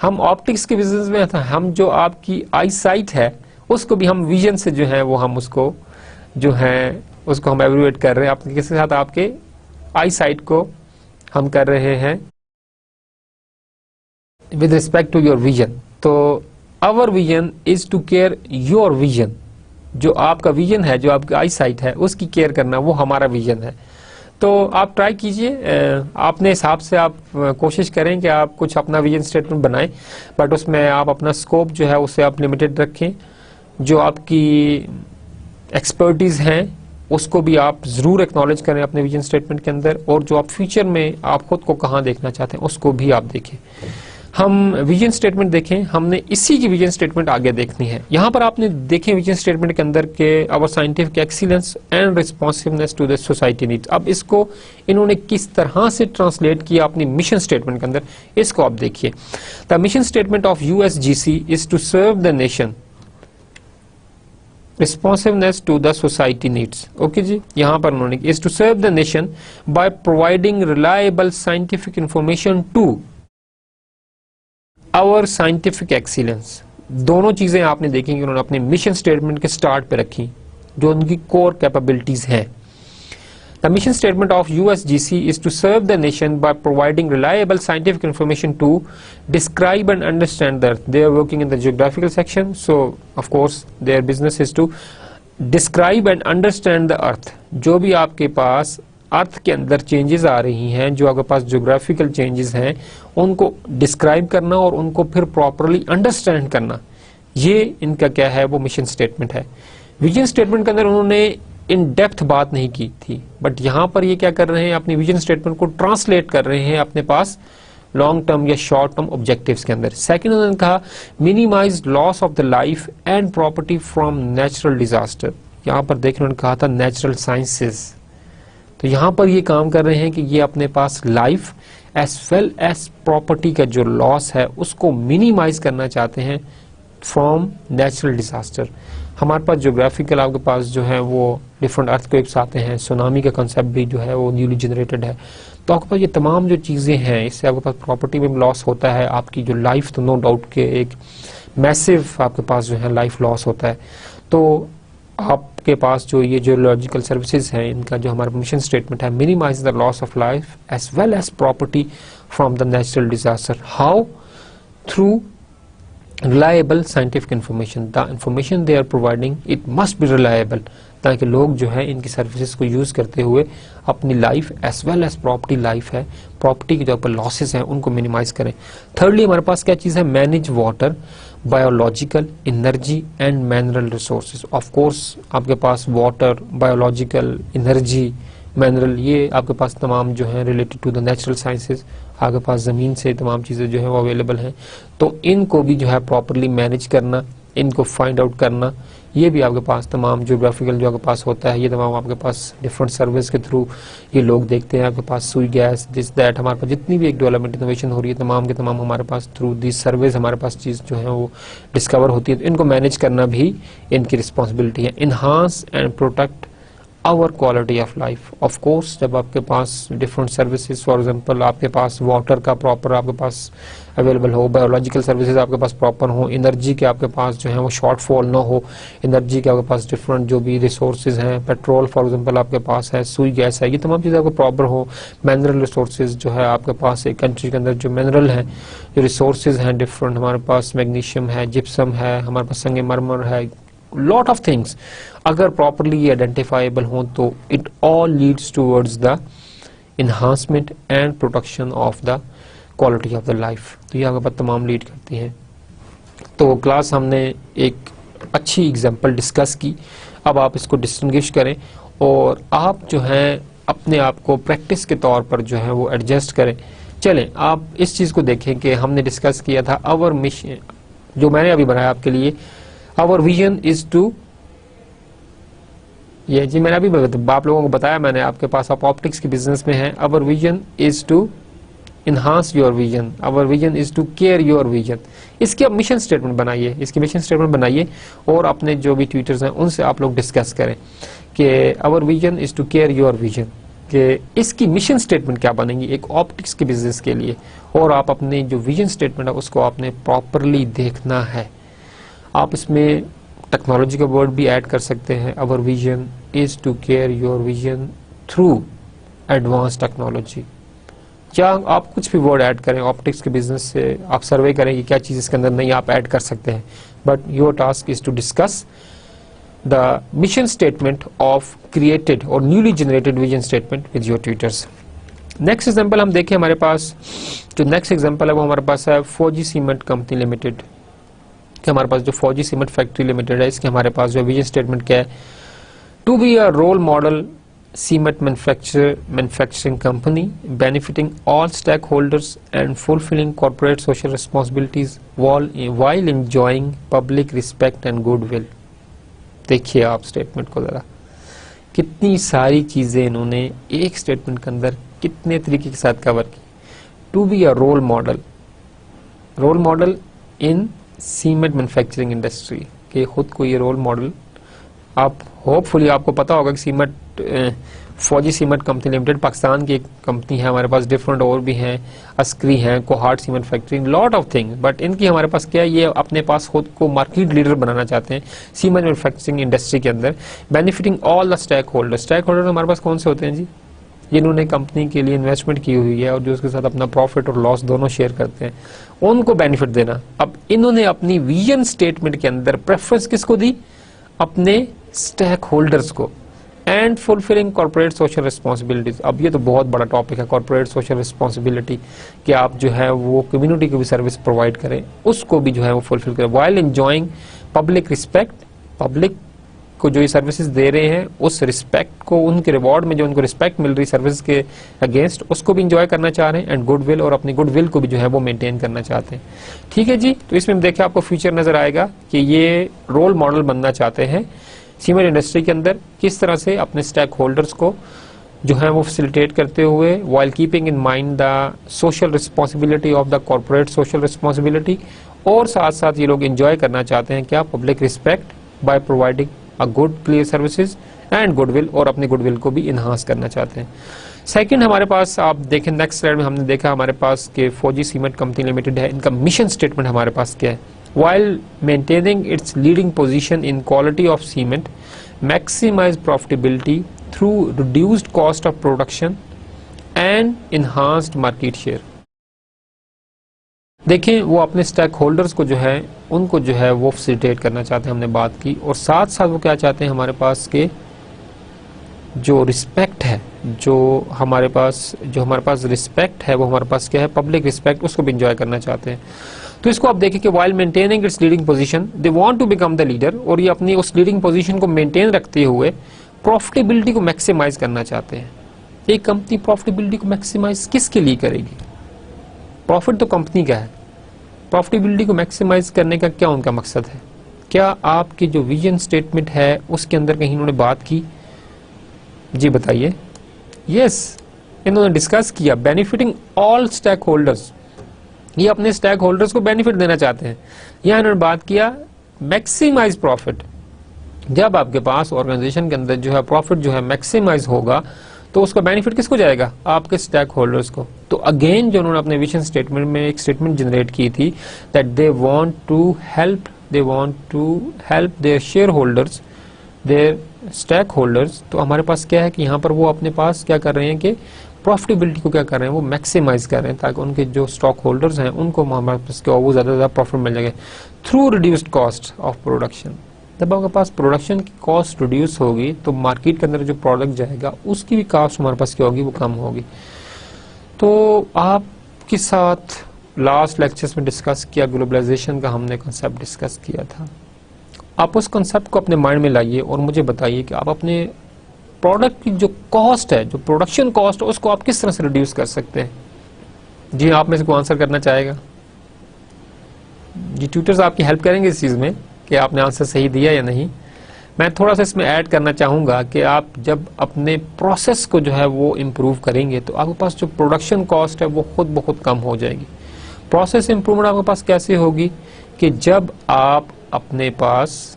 हम ऑप्टिक्स के बिजनेस में था, हम जो आपकी आई साइट है उसको भी हम विजन से जो है वो हम उसको जो है उसको हम एवेल्युएट कर रहे हैं, आपके किसके साथ, आपके आई साइट को हम कर रहे हैं with respect to your vision. तो our vision is to care your vision, जो आपका विजन है, जो आपकी आई साइट है उसकी केयर करना वो हमारा विजन है। तो आप ट्राई कीजिए, अपने हिसाब से आप कोशिश करें कि आप कुछ अपना विजन स्टेटमेंट बनाएं, बट उसमें आप अपना स्कोप जो है उसे आप लिमिटेड रखें, जो आपकी एक्सपर्टीज हैं उसको भी आप जरूर एक्नॉलेज करें अपने विजन स्टेटमेंट के अंदर, और जो आप फ्यूचर में आप खुद को कहाँ देखना चाहते हैं उसको भी आप देखें। हम विजन स्टेटमेंट देखें, हमने इसी की विजन स्टेटमेंट आगे देखनी है। यहाँ पर आपने देखें विजन स्टेटमेंट के अंदर के our scientific excellence and responsiveness to the society needs. अब इसको इन्होंने किस तरह से ट्रांसलेट किया अपनी मिशन स्टेटमेंट के अंदर, इसको आप देखिए। The mission statement of USGC is to serve the nation, responsiveness to the society needs। Okay जी, यहां पर उन्होंने is to serve the nation by providing reliable scientific information to our scientific excellence। दोनों चीजें आपने देखी कि उन्होंने अपने मिशन स्टेटमेंट के स्टार्ट पे रखी, जो उनकी कोर कैपेबिलिटीज हैं। The mission statement of USGC is to serve the nation by providing reliable scientific information to describe and understand the earth। They are working in the geographical section, so of course their business is to describe and understand the earth। जो भी आपके पास अर्थ के अंदर changes आ रही हैं, जो आपके पास geographical changes हैं, उनको डिस्क्राइब करना और उनको फिर प्रॉपरली अंडरस्टैंड करना, ये इनका क्या है वो मिशन स्टेटमेंट है। विजन स्टेटमेंट के अंदर उन्होंने इन डेप्थ बात नहीं की थी, बट यहां पर ये क्या कर रहे हैं, अपनी विजन स्टेटमेंट को ट्रांसलेट कर रहे हैं अपने पास लॉन्ग टर्म या शॉर्ट टर्म ऑब्जेक्टिव्स के अंदर। सेकंड उन्होंने कहा minimise loss of the life and property from natural disaster. यहां पर देखिए उन्होंने कहा था नेचुरल साइंसेस, तो यहां पर ये काम कर रहे हैं कि ये अपने पास life as well as property का जो लॉस है उसको मिनिमाइज करना चाहते हैं फ्रॉम नेचुरल डिजास्टर। हमारे पास ज्योग्राफिकल आपके पास जो है वो डिफरेंट अर्थक्वेक्स आते हैं, सुनामी का कंसेप्ट भी जो है वो न्यूली जनरेटेड है, तो आपके पास ये तमाम जो चीज़ें हैं इससे आपके पास प्रॉपर्टी में लॉस होता है, आपकी जो लाइफ तो नो डाउट के एक मैसिव आपके पास जो है लाइफ लॉस होता है। तो आप आपके पास जो ये जियोलॉजिकल सर्विसेज हैं, इनका जो हमारा मिशन स्टेटमेंट है, minimise the loss of life as well as property from the natural disaster. How? Through reliable scientific information. The information they are providing, it must be reliable, ताकि लोग जो है इनकी सर्विसेज को यूज करते हुए अपनी life as well as property life है, प्रॉपर्टी के जो पर लॉसेस हैं उनको मिनिमाइज करें। थर्डली हमारे पास क्या चीज है? Manage water, biological, energy and mineral resources. Of course आपके पास वाटर, बायोलॉजिकल, एनर्जी, मिनरल, ये आपके पास तमाम जो है related to the natural sciences, आपके पास ज़मीन से तमाम चीज़ें जो है वो अवेलेबल हैं, तो इनको भी जो है प्रॉपरली मैनेज करना, इनको फाइंड आउट करना, ये भी आपके पास तमाम जियोग्राफिकल जो आपके पास होता है, ये तमाम आपके पास डिफरेंट सर्विस के थ्रू ये लोग देखते हैं। आपके पास सुई गैस, दिस दैट, हमारे पास जितनी भी एक डेवलपमेंट इनोवेशन हो रही है तमाम के तमाम हमारे पास थ्रू दिस सर्विस हमारे पास चीज़ जो है वो डिस्कवर होती है। तो इनको मैनेज करना भी इनकी रिस्पॉन्सिबिलिटी है। Enhance and protect our quality of life. Of course जब आपके पास डिफरेंट सर्विसेज, फॉर एग्जांपल आपके पास वाटर का प्रॉपर आपके पास अवेलेबल हो, बायोलॉजिकल सर्विसेज आपके पास प्रॉपर हो, एनर्जी के आपके पास जो है वो शॉर्टफॉल ना हो, एनर्जी के आपके पास डिफरेंट जो भी रिसोर्सेज हैं, पेट्रोल फॉर एग्जांपल आपके पास है, सुई गैस है, ये तमाम चीज़ें आपको प्रॉपर हो। मिनरल रिसोर्सेज जो है आपके पास एक कंट्री के अंदर जो मिनरल हैं, जो रिसोर्सेज हैं डिफरेंट, हमारे पास मैग्नीशियम है, जिप्सम है, हमारे पास संगमरमर है, लॉट ऑफ थिंग्स अगर प्रॉपरली आइडेंटिफाइबल हो तो it all leads towards the enhancement and protection of the quality of the life. तो ये आपके पास तमाम लीड करती हैं। तो क्लास हमने एक अच्छी एग्जांपल डिस्कस की, अब आप इसको डिस्टिंग्विश करें और आप जो है अपने आप को प्रैक्टिस के तौर पर जो है वो एडजस्ट करें। चलें आप इस चीज़ को देखें कि हमने डिस्कस किया था आवर मिशन, जो मैंने अभी बनाया आपके लिए, आवर विजन इज टू, ये जी मैंने अभी आप लोगों को बताया, मैंने आपके पास आप ऑप्टिक्स के बिजनेस में हैं। Our vision is to enhance your vision, our vision is to care your vision. इसकी आप मिशन स्टेटमेंट बनाइए, इसकी मिशन स्टेटमेंट बनाइए और अपने जो भी ट्विटर्स हैं उनसे आप लोग डिस्कस करें कि our vision is to care your vision, कि इसकी मिशन स्टेटमेंट क्या बनेगी एक ऑप्टिक्स के बिजनेस के लिए, और आप अपने जो विजन स्टेटमेंट है उसको आपने प्रॉपरली देखना है। आप इसमें टेक्नोलॉजी का वर्ड भी ऐड कर सकते हैं। Our vision is to care your vision through advance technology, या आप कुछ भी वर्ड ऐड करें ऑप्टिक्स के बिजनेस से, आप सर्वे करें कि क्या चीज़ इसके अंदर नहीं आप ऐड कर सकते हैं, but your task is to discuss the mission statement of created और newly generated vision statement with your tutors. Next example हम देखें, हमारे पास जो नेक्स्ट एग्जाम्पल है वो हमारे पास है फौजी सीमेंट कंपनी लिमिटेड, कि हमारे पास जो फौजी सीमेंट फैक्ट्री लिमिटेड है, इसके हमारे पास जो विजन स्टेटमेंट क्या है? To be a role model cement manufacturing company benefiting all stakeholders and fulfilling corporate social responsibilities while enjoying public respect and goodwill. देखिए आप स्टेटमेंट को जरा, कितनी सारी चीजें इन्होंने एक स्टेटमेंट के अंदर कितने तरीके के साथ कवर की। To be a role model in cement manufacturing industry, के खुद को ये रोल मॉडल, आप होपफुली आपको पता होगा कि फौजी सीमेंट कंपनी लिमिटेड पाकिस्तान की एक कंपनी है, हमारे पास डिफरेंट और भी हैं, अस्करी हैं, cohort cement factory, lot of things, but इनकी हमारे पास क्या है, ये अपने पास खुद को मार्केट लीडर बनाना चाहते हैं सीमेंट मैन्युफैक्चरिंग इंडस्ट्री के अंदर, benefiting all the stakeholder हमारे पास कौन से होते हैं जी? जिन्होंने कंपनी के लिए इन्वेस्टमेंट की हुई है और जो उसके साथ अपना प्रॉफिट और लॉस दोनों शेयर करते हैं, उनको बेनिफिट देना। अब इन्होंने अपनी विजन स्टेटमेंट के अंदर प्रेफरेंस किसको दी? अपने स्टेक होल्डर्स को। And fulfilling corporate social responsibilities, अब ये तो बहुत बड़ा टॉपिक है, कॉर्पोरेट सोशल रिस्पॉन्सिबिलिटी, कि आप जो है वो कम्युनिटी को भी सर्विस प्रोवाइड करें, उसको भी जो है वो फुलफिल करें, while enjoying public respect, public को जो ये सर्विसेज दे रहे हैं उस रिस्पेक्ट को, उनके रिवॉर्ड में जो उनको रिस्पेक्ट मिल रही सर्विस के अगेंस्ट, उसको भी इंजॉय करना चाह रहे हैं, एंड गुडविल, और अपनी गुडविल को भी जो है वो मेंटेन करना चाहते हैं। ठीक है जी, तो इसमें देखिए आपको फ्यूचर नजर आएगा कि ये रोल मॉडल बनना चाहते हैं सीमेंट इंडस्ट्री के अंदर, किस तरह से अपने स्टेक होल्डर्स को जो है वो फैसिलिटेट करते हुए, while keeping in mind the social responsibility of the corporate social responsibility, और साथ साथ ये लोग इंजॉय करना चाहते हैं क्या? Public respect by providing a good clear services and goodwill, और अपनी गुडविल को भी इन्हांस करना चाहते हैं। सेकंड हमारे पास आप देखें नेक्स्ट स्लाइड में हमने देखा हमारे पास के फौजी सीमेंट कंपनी लिमिटेड है, इनका मिशन स्टेटमेंट हमारे पास क्या है? While maintaining its leading position in quality of cement, maximize profitability through reduced cost of production and enhanced market share। देखें वो अपने स्टेक होल्डर्स को जो है उनको जो है वो फैसिलिटेट करना चाहते हैं, हमने बात की, और साथ साथ वो क्या चाहते हैं हमारे पास के जो रिस्पेक्ट है, जो हमारे पास रिस्पेक्ट है वो हमारे पास क्या है, पब्लिक रिस्पेक्ट, उसको भी इंजॉय करना चाहते हैं। तो इसको आप देखें कि while maintaining its leading position they want to become the leader, और ये अपनी उस लीडिंग पोजीशन को मेंटेन रखते हुए प्रॉफिटेबिलिटी को मैक्सिमाइज करना चाहते हैं। एक कंपनी प्रॉफिटेबिलिटी को मैक्सिमाइज किसके लिए करेगी? प्रॉफिट तो कंपनी का है, प्रॉफिटेबिलिटी को मैक्सिमाइज करने का क्या उनका मकसद है? क्या आपकी जो विजन स्टेटमेंट है उसके अंदर कहीं उन्होंने बात की? जी बताइए। यस, इन्होंने डिस्कस किया बेनिफिटिंग ऑल स्टेक होल्डर्स, ये अपने स्टेक होल्डर्स को बेनिफिट देना चाहते हैं। यहां इन्होंने बात किया मैक्सिमाइज प्रॉफिट। जब आपके पास ऑर्गेनाइजेशन के अंदर जो है प्रॉफिट जो है मैक्सिमाइज होगा तो उसका बेनिफिट किसको जाएगा? आपके स्टेक होल्डर्स को। तो अगेन जो उन्होंने अपने विजन स्टेटमेंट में एक स्टेटमेंट जनरेट की थी that they want to help their shareholders, their stakeholders. तो हमारे पास क्या है कि यहाँ पर वो अपने पास क्या कर रहे हैं कि प्रॉफिटेबिलिटी को क्या कर रहे हैं, वो मैक्सिमाइज कर रहे हैं ताकि उनके जो स्टॉक होल्डर्स हैं उनको हमारे पास वो ज्यादा प्रॉफिट मिल जाएगा through reduced cost of production. जब आपके पास प्रोडक्शन की कॉस्ट रिड्यूस होगी तो मार्केट के अंदर जो प्रोडक्ट जाएगा उसकी भी कॉस्ट हमारे पास क्या होगी, वो कम होगी। तो आपके साथ लास्ट लेक्चर्स में डिस्कस किया ग्लोबलाइजेशन का, हमने कंसेप्ट डिस्कस किया था। आप उस कंसेप्ट को अपने माइंड में लाइए और मुझे बताइए कि आप अपने प्रोडक्ट की जो कॉस्ट है, जो प्रोडक्शन कॉस्ट है, उसको आप किस तरह से रिड्यूस कर सकते हैं। जी आप में से कोई आंसर करना चाहेगा? जी ट्यूटर्स आपकी हेल्प करेंगे इस चीज में कि आपने आंसर सही दिया या नहीं। मैं थोड़ा सा इसमें ऐड करना चाहूंगा कि आप जब अपने प्रोसेस को जो है वो इम्प्रूव करेंगे तो आपके पास जो प्रोडक्शन कॉस्ट है वो खुद ब खुद कम हो जाएगी। प्रोसेस इंप्रूवमेंट आपके पास कैसे होगी कि जब आप अपने पास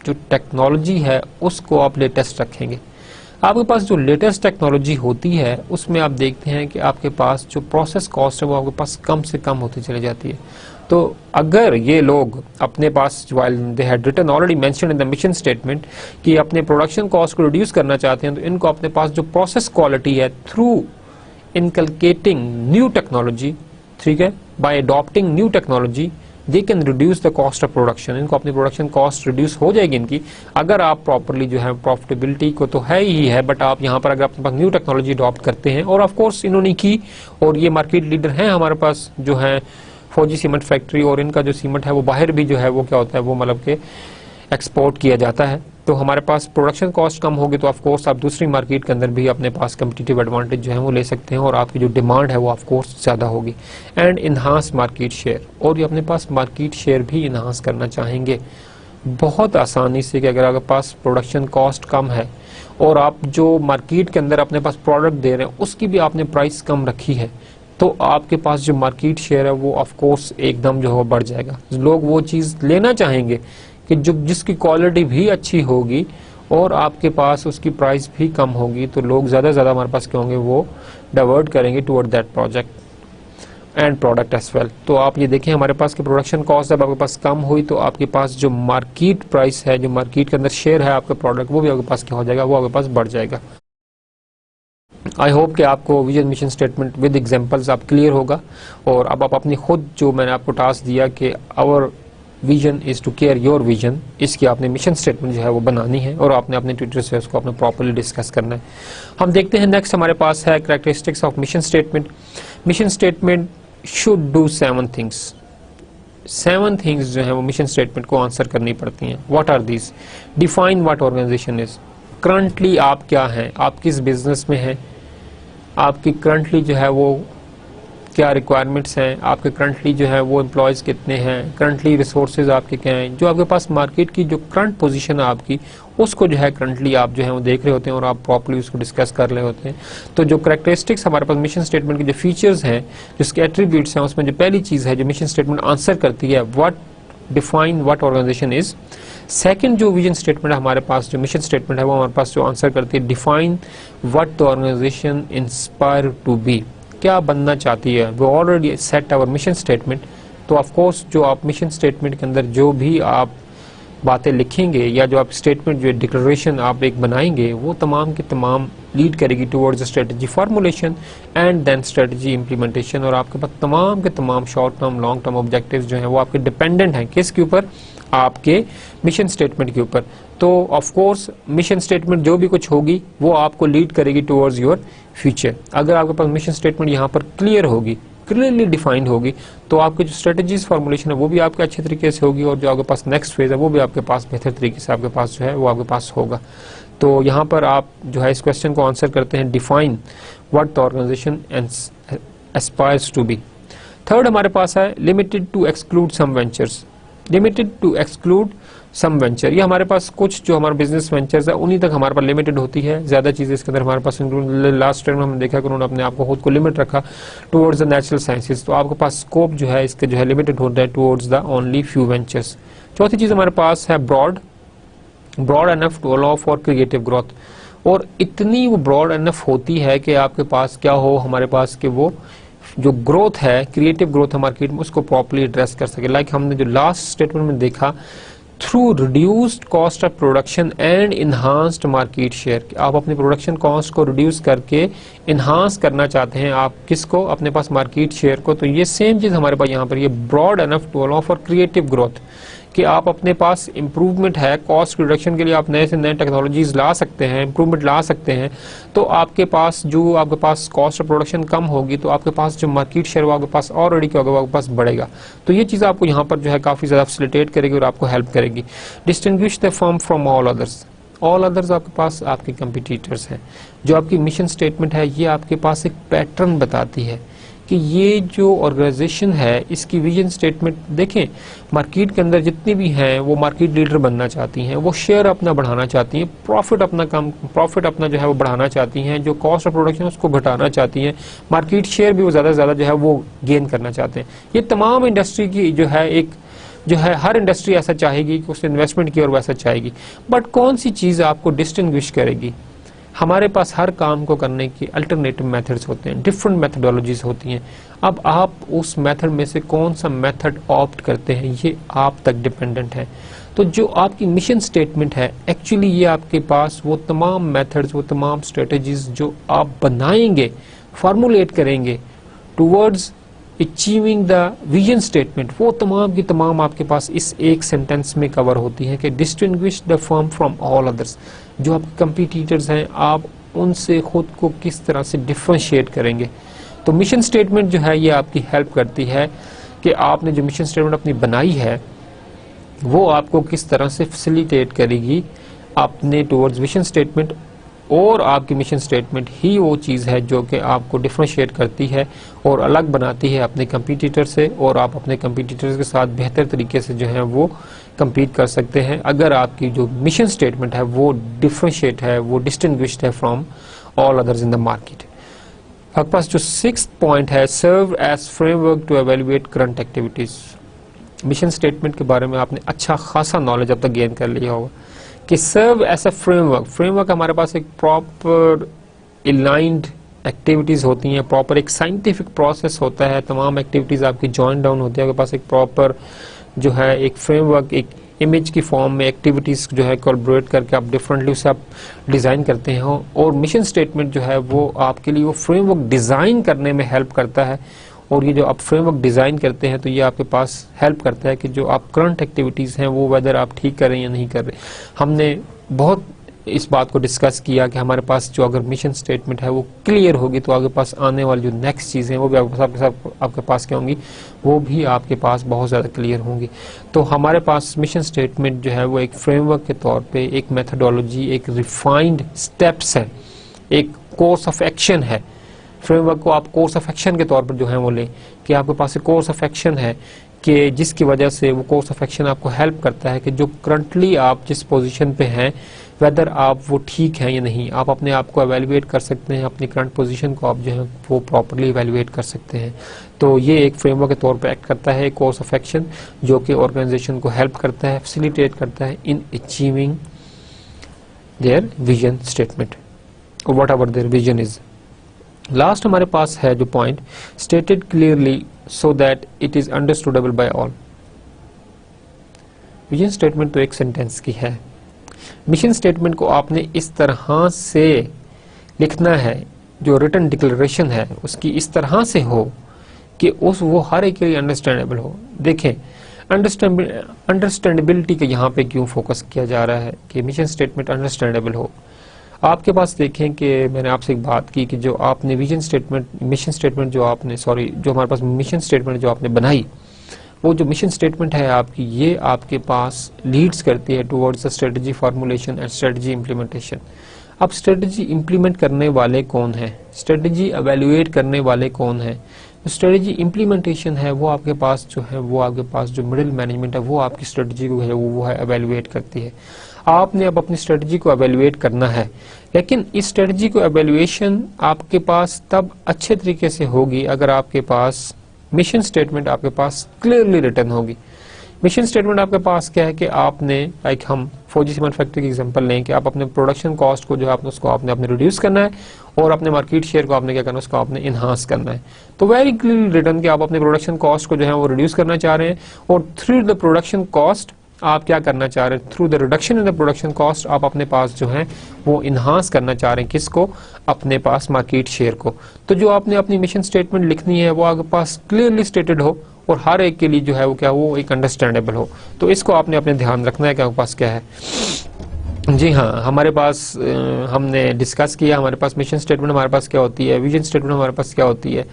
जो टेक्नोलॉजी है उसको आप लेटेस्ट रखेंगे। आपके पास जो लेटेस्ट टेक्नोलॉजी होती है उसमें आप देखते हैं कि आपके पास जो प्रोसेस कॉस्ट है वो आपके पास कम से कम होती चली जाती है। तो अगर ये लोग अपने पास they had written already mentioned in the mission statement कि अपने प्रोडक्शन कॉस्ट को रिड्यूस करना चाहते हैं, तो इनको अपने पास जो प्रोसेस क्वालिटी है थ्रू इनकलकेटिंग न्यू टेक्नोलॉजी, ठीक है, bye adopting new technology they can reduce the cost of production. इनको अपनी प्रोडक्शन कॉस्ट रिड्यूस हो जाएगी इनकी, अगर आप प्रॉपरली जो है प्रॉफिटेबिलिटी को तो है ही है, बट आप यहाँ पर अगर अपने पास न्यू टेक्नोलॉजी अडॉप्ट करते हैं, और ऑफ कोर्स इन्होंने की, और ये मार्केट लीडर हैं हमारे पास जो है फौजी सीमेंट फैक्ट्री, और इनका जो सीमेंट है वो बाहर भी जो है वो क्या होता है वो मतलब के एक्सपोर्ट किया जाता है। तो हमारे पास प्रोडक्शन कॉस्ट कम होगी तो ऑफ कोर्स आप दूसरी मार्केट के अंदर भी अपने पास कम्पिटिटिव एडवांटेज जो है वो ले सकते हैं, और आपकी जो डिमांड है वो ऑफ कोर्स ज़्यादा होगी। एंड इन्हांस मार्केट शेयर, और ये अपने पास मार्केट शेयर भी इन्हांस करना चाहेंगे बहुत आसानी से कि अगर आपके पास प्रोडक्शन कॉस्ट कम है और आप जो मार्केट के अंदर अपने पास प्रोडक्ट दे रहे हैं उसकी भी आपने प्राइस कम रखी है, तो आपके पास जो मार्केट शेयर है वो ऑफ कोर्स एकदम जो है बढ़ जाएगा। लोग वो चीज़ लेना चाहेंगे कि जो जिसकी क्वालिटी भी अच्छी होगी और आपके पास उसकी प्राइस भी कम होगी, तो लोग ज़्यादा से ज़्यादा हमारे पास क्या होंगे, वो डाइवर्ट करेंगे toward that project and product as well. तो आप ये देखें हमारे पास की प्रोडक्शन कॉस्ट जब आपके पास कम हुई तो आपके पास जो मार्केट प्राइस है, जो मार्केट के अंदर शेयर है आपके प्रोडक्ट, वो भी आपके पास क्या हो जाएगा, वो आपके पास बढ़ जाएगा। आई होप कि आपको vision mission statement with examples आप क्लियर होगा, और अब आप अपनी खुद जो मैंने आपको टास्क दिया कि our vision is to care your vision, इसकी आपने मिशन स्टेटमेंट जो है वो बनानी है और आपने अपने ट्विटर से उसको अपने प्रॉपर्ली डिस्कस करना है। हम देखते हैं नेक्स्ट हमारे पास है characteristics of mission statement. Mission statement should do 7 things. 7 things जो है वो मिशन स्टेटमेंट को आंसर करनी पड़ती हैं। What are these? Define what organization is. Currently आप क्या हैं, आप किस बिजनेस में हैं, आपकी करंटली जो है वो क्या रिक्वायरमेंट्स हैं, आपके करंटली जो है वो एम्प्लॉयज़ कितने हैं, करंटली रिसोर्सेज आपके क्या हैं, जो आपके पास मार्केट की जो करंट पोजीशन है आपकी, उसको जो है करंटली आप जो है वो देख रहे होते हैं और आप प्रॉपर्ली उसको डिस्कस कर रहे होते हैं। तो जो कैरेक्टरिस्टिक्स हमारे पास मिशन स्टेटमेंट के जो फीचर्स हैं, जिसके एट्रीब्यूट्स हैं, उसमें जो पहली चीज़ है जो मिशन स्टेटमेंट आंसर करती है, what define what organization is. Second जो विजन स्टेटमेंट है हमारे पास, जो मिशन स्टेटमेंट है वो हमारे पास जो आंसर करती है, define what the organization inspire to be, क्या बनना चाहती है। वो already set our mission statement, तो ऑफ कोर्स जो आप मिशन स्टेटमेंट के अंदर जो भी आप बातें लिखेंगे या जो आप स्टेटमेंट जो डिक्लेरेशन आप एक बनाएंगे वो तमाम के तमाम लीड करेगी towards strategy formulation and then strategy implementation. और आपके पास तमाम के तमाम short term long term objectives जो हैं वो आपके डिपेंडेंट हैं किसके ऊपर, आपके मिशन स्टेटमेंट के ऊपर। तो ऑफ कोर्स मिशन स्टेटमेंट जो भी कुछ होगी वो आपको लीड करेगी टुवर्ड्स योर फ्यूचर। अगर आपके पास मिशन स्टेटमेंट यहाँ पर क्लियर होगी, क्लियरली डिफाइंड होगी, तो आपकी जो स्ट्रेटजीज फॉर्मुलेशन है वो भी आपके अच्छे तरीके से होगी और जो आपके पास नेक्स्ट फेज है वो भी आपके पास बेहतर तरीके से आपके पास जो है वो आपके पास होगा। तो यहाँ पर आप जो है इस क्वेश्चन को आंसर करते हैं, define what the organization aspires to be. Third हमारे पास है limited to exclude some ventures. Limited to exclude some venture, ये हमारे पास कुछ जो हमारे बिजनेस वेंचर्स है उन्हीं तक हमारे पास लिमिटेड होती है, ज्यादा चीजें इसके अंदर हमारे पास इंक्लूड। लास्ट टाइम हमने देखा कि उन्होंने अपने आप को खुद को लिमिट रखा टुवर्ड्स द नेचुरल साइंसेज, तो आपके पास स्कोप जो है इसके जो है लिमिटेड होता है towards the only few ventures. चौथी चीज हमारे पास है broad enough to allow for creative growth, और इतनी वो ब्रॉड एनफ होती है कि आपके पास क्या हो, हमारे पास कि वो जो ग्रोथ है, क्रिएटिव ग्रोथ है मार्केट में, उसको प्रॉपर्ली एड्रेस कर सके। लाइक हमने जो लास्ट स्टेटमेंट में देखा, through reduced cost of production and enhanced market share, आप अपनी प्रोडक्शन कॉस्ट को रिड्यूस करके इन्हांस करना चाहते हैं, आप किसको, अपने पास मार्केट शेयर को। तो ये सेम चीज हमारे पास यहाँ पर ये broad enough to allow for creative growth, कि आप अपने पास इंप्रूवमेंट है, कॉस्ट रिडक्शन के लिए आप नए से नए टेक्नोलॉजीज ला सकते हैं, इंप्रूवमेंट ला सकते हैं, तो आपके पास जो आपके पास कॉस्ट ऑफ प्रोडक्शन कम होगी तो आपके पास जो मार्केट शेयर वो आपके पास ऑलरेडी क्या होगा, वो आपके पास बढ़ेगा। तो ये चीज़ आपको यहाँ पर जो है काफ़ी ज़्यादा फैसिलिटेट करेगी और आपको हेल्प करेगी। Distinguish the firm from all others, all others आपके पास आपके कंपिटिटर्स हैं। जो आपकी मिशन स्टेटमेंट है ये आपके पास एक पैटर्न बताती है कि ये जो ऑर्गेनाइजेशन है इसकी विजन स्टेटमेंट देखें, मार्केट के अंदर जितनी भी हैं वो मार्केट लीडर बनना चाहती हैं, वो शेयर अपना बढ़ाना चाहती हैं, प्रॉफिट अपना जो है वो बढ़ाना चाहती हैं, जो कॉस्ट ऑफ प्रोडक्शन है उसको घटाना चाहती हैं, मार्केट शेयर भी वो ज़्यादा से ज़्यादा जो है वो गेन करना चाहते हैं। ये तमाम इंडस्ट्री की जो है एक जो है हर इंडस्ट्री ऐसा चाहेगी कि उसने इन्वेस्टमेंट की और वैसा चाहेगी, बट कौन सी चीज़ आपको डिस्टिंग्विश करेगी? हमारे पास हर काम को करने की अल्टरनेटिव मेथड्स होते हैं, डिफरेंट मेथडोलॉजीज होती हैं। अब आप उस मेथड में से कौन सा मेथड ऑप्ट करते हैं ये आप तक डिपेंडेंट है। तो जो आपकी मिशन स्टेटमेंट है एक्चुअली ये आपके पास वो तमाम मेथड्स, वो तमाम स्ट्रेटजीज जो आप बनाएंगे, फॉर्मुलेट करेंगे towards achieving the vision statement, वो तमाम की तमाम आपके पास इस एक सेंटेंस में कवर होती है कि distinguish the firm from all others. जो आपके कंपटीटर्स हैं आप उनसे खुद को किस तरह से डिफरेंशिएट करेंगे। तो मिशन स्टेटमेंट जो है ये आपकी हेल्प करती है कि आपने जो मिशन स्टेटमेंट अपनी बनाई है वो आपको किस तरह से फैसिलिटेट करेगी अपने टुवर्ड्स विजन स्टेटमेंट, और आपकी मिशन स्टेटमेंट ही वो चीज़ है जो कि आपको डिफरेंशिएट करती है और अलग बनाती है अपने कंपटीटर से, और आप अपने कंपटीटर्स के साथ बेहतर तरीके से जो है वो compete कर सकते हैं अगर आपकी जो मिशन स्टेटमेंट है वो डिफरेंशिएट है, वो डिस्टिंग्विश्ड है from all others in the market. आपके पास जो 6th पॉइंट है, serve as framework to evaluate current activities. Mission statement के बारे में आपने अच्छा खासा नॉलेज अब तक गेन कर लिया होगा कि सर्व एज अ फ्रेमवर्क हमारे पास एक प्रॉपर अलाइंड एक्टिविटीज होती हैं, प्रॉपर एक साइंटिफिक प्रोसेस होता है, तमाम एक्टिविटीज आपकी जॉइन डाउन होती है, आपके पास एक प्रॉपर जो है एक फ्रेमवर्क, एक इमेज की फॉर्म में एक्टिविटीज जो है कोलैबोरेट करके आप डिफरेंटली उसे आप डिज़ाइन करते हैं, और मिशन स्टेटमेंट जो है वो आपके लिए वो फ्रेमवर्क डिज़ाइन करने में हेल्प करता है। और ये जो आप फ्रेमवर्क डिज़ाइन करते हैं तो ये आपके पास हेल्प करता है कि जो आप करंट एक्टिविटीज़ हैं वो वेदर आप ठीक कर रहे हैं या नहीं कर रहे। हमने बहुत इस बात को डिस्कस किया कि हमारे पास जो अगर मिशन स्टेटमेंट है वो क्लियर होगी तो आपके पास आने वाली जो नेक्स्ट चीज़ें हैं वो भी आपके पास क्या होंगी, वो भी आपके पास बहुत ज़्यादा क्लियर होंगी। तो हमारे पास मिशन स्टेटमेंट जो है वो एक फ्रेमवर्क के तौर पे एक मेथडोलॉजी, एक रिफाइंड स्टेप्स है, एक कोर्स ऑफ एक्शन है। फ्रेमवर्क को आप कोर्स ऑफ एक्शन के तौर पर जो है वो लें कि आपके पास एक कोर्स ऑफ एक्शन है कि जिसकी वजह से वो कोर्स ऑफ एक्शन आपको हेल्प करता है कि जो करंटली आप जिस पोजीशन पे हैं वेदर आप वो ठीक है या नहीं, आप अपने आप को एवेल्युएट कर सकते हैं, अपनी करंट पोजीशन को आप जो है वो प्रॉपर्ली एवेल्युएट कर सकते हैं। तो ये एक फ्रेमवर्क के तौर पे एक्ट करता है, कोर्स ऑफ एक्शन जो कि ऑर्गेनाइजेशन को हेल्प करता है, फैसिलिटेट करता है in achieving their vision statement और whatever their vision is. Last हमारे पास है जो point, stated clearly so that it is understandable by all. Vision statement तो एक सेंटेंस की है, मिशन स्टेटमेंट को आपने इस तरह से लिखना है, जो रिटन डिक्लेरेशन है उसकी इस तरह से हो कि वो हर एक के लिए अंडरस्टैंडेबल हो। देखें, अंडरस्टैंडेबिलिटी के यहाँ पे क्यों फोकस किया जा रहा है कि मिशन स्टेटमेंट अंडरस्टैंडेबल हो। आपके पास देखें कि मैंने आपसे एक बात की कि जो आपने मिशन स्टेटमेंट जो हमारे पास मिशन स्टेटमेंट जो आपने बनाई, वो जो मिशन स्टेटमेंट है आपकी, ये आपके पास लीड्स करती है towards the strategy formulation and strategy implementation. अब स्ट्रेटजी इम्प्लीमेंट करने वाले कौन है, स्ट्रेटजी एवेल्युएट करने वाले कौन है, स्ट्रेटजी इम्प्लीमेंटेशन है वो आपके पास जो है, वो आपके पास जो मिडिल मैनेजमेंट है वो आपकी स्ट्रेटजी को है वो है एवेल्युएट करती है। आपने अब अपनी स्ट्रेटजी को एवेल्युएट करना है, लेकिन इस स्ट्रेटजी को एवेल्युएशन आपके पास तब अच्छे तरीके से होगी अगर आपके पास मिशन स्टेटमेंट आपके पास क्लियरली रिटन होगी। मिशन स्टेटमेंट आपके पास क्या है कि आपने, लाइक हम 4G सीमेंट फैक्ट्री की एग्जांपल लें कि आप अपने प्रोडक्शन कॉस्ट को जो है उसको आपने रिड्यूस करना है और अपने मार्केट शेयर को आपने क्या करना है, उसको आपने इनहांस करना है। तो वेरी क्लियरली रिटन कि आप अपने प्रोडक्शन कॉस्ट को जो है वो रिड्यूस करना चाह रहे हैं और थ्रू द प्रोडक्शन कॉस्ट आप क्या करना चाह रहे हैं, through the reduction in the production cost आप अपने पास जो है वो इनहांस करना चाह रहे हैं, किसको, अपने पास मार्केट शेयर को। तो जो आपने अपनी मिशन स्टेटमेंट लिखनी है वो आपके पास क्लियरली स्टेटेड हो और हर एक के लिए जो है वो क्या, वो एक अंडरस्टैंडेबल हो। तो इसको आपने अपने ध्यान रखना है कि आपके पास क्या है। जी हाँ, हमारे पास हमने डिस्कस किया, हमारे पास मिशन स्टेटमेंट हमारे पास क्या होती है, विजन स्टेटमेंट हमारे पास क्या होती है।